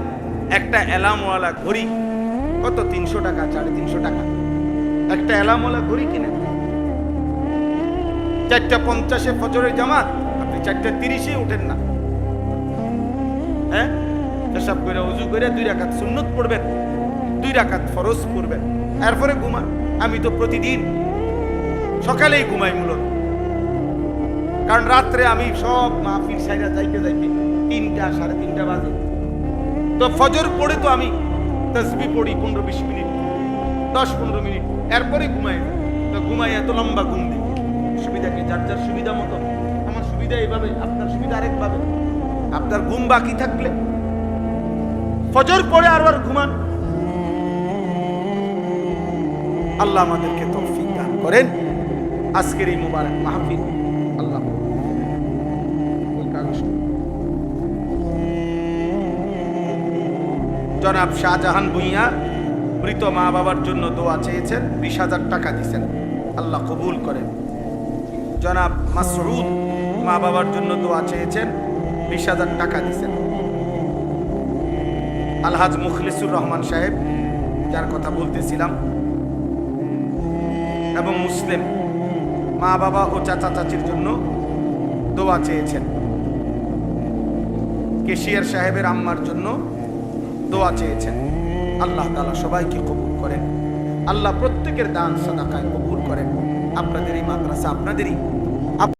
একটা অ্যালার্মওয়ালা ঘড়ি কত? 300 টাকা, 350 টাকা একটা অ্যালার্মওয়ালা ঘড়ি কিনে। 4:50 ফজরের জামাত, আপনি 4:30 উঠেন না? হ্যাঁ, পেশাব করে ওযু করে 2 রাকাত সুন্নত পড়বেন, 2 রাকাত ফরজ পড়বেন, এরপরে ঘুমান। আমি তো প্রতিদিন সকালেই ঘুমাই মূলত, কারণ রাত্রে আমি সব মাহফিল সাইরা যাইতে 3টা 3:30 বাজে। তো ফজর পড়ে তো আমি তাসবিহ পড়ি 15-20 মিনিট, 10-15 মিনিট, এরপরে ঘুমাই। তো ঘুমাই, এত লম্বা ঘুম দিই। সুবিধা কি? যার যার সুবিধা মতো। আমার সুবিধা এইভাবে, আপনার সুবিধা আরেকভাবে। আপনার ঘুম বাকি থাকলে ফজর পড়ে আর ঘুমান। আল্লাহ আমাদেরকে তৌফিক দান করেন। আজকের এই মুবারক মাহফিল আল্লাহ জনাব শাহজাহান ভুঁইয়া মৃত মা বাবার জন্য দোয়া চেয়েছেন, 20,000 টাকা দিয়েছেন, আল্লাহ কবুল করেন। জনাব মাসউদ মা বাবার জন্য দোয়া চেয়েছেন, 20,000 টাকা দিয়েছেন। আলহাজ মুখলিসুর রহমান সাহেব, যার কথা বলতেছিলাম, এবং মুসলিম মা বাবা ও চাচা চাচির জন্য দোয়া চেয়েছেন। কেশিয়ার সাহেবের আম্মার জন্য দোয়া চেয়েছেন। আল্লাহ তাআলা সবাইকে কবুল করেন। আল্লাহ প্রত্যেকের দান সাদাকায় কবুল করেন। আপনাদের এই মাদ্রাসা আপনাদেরই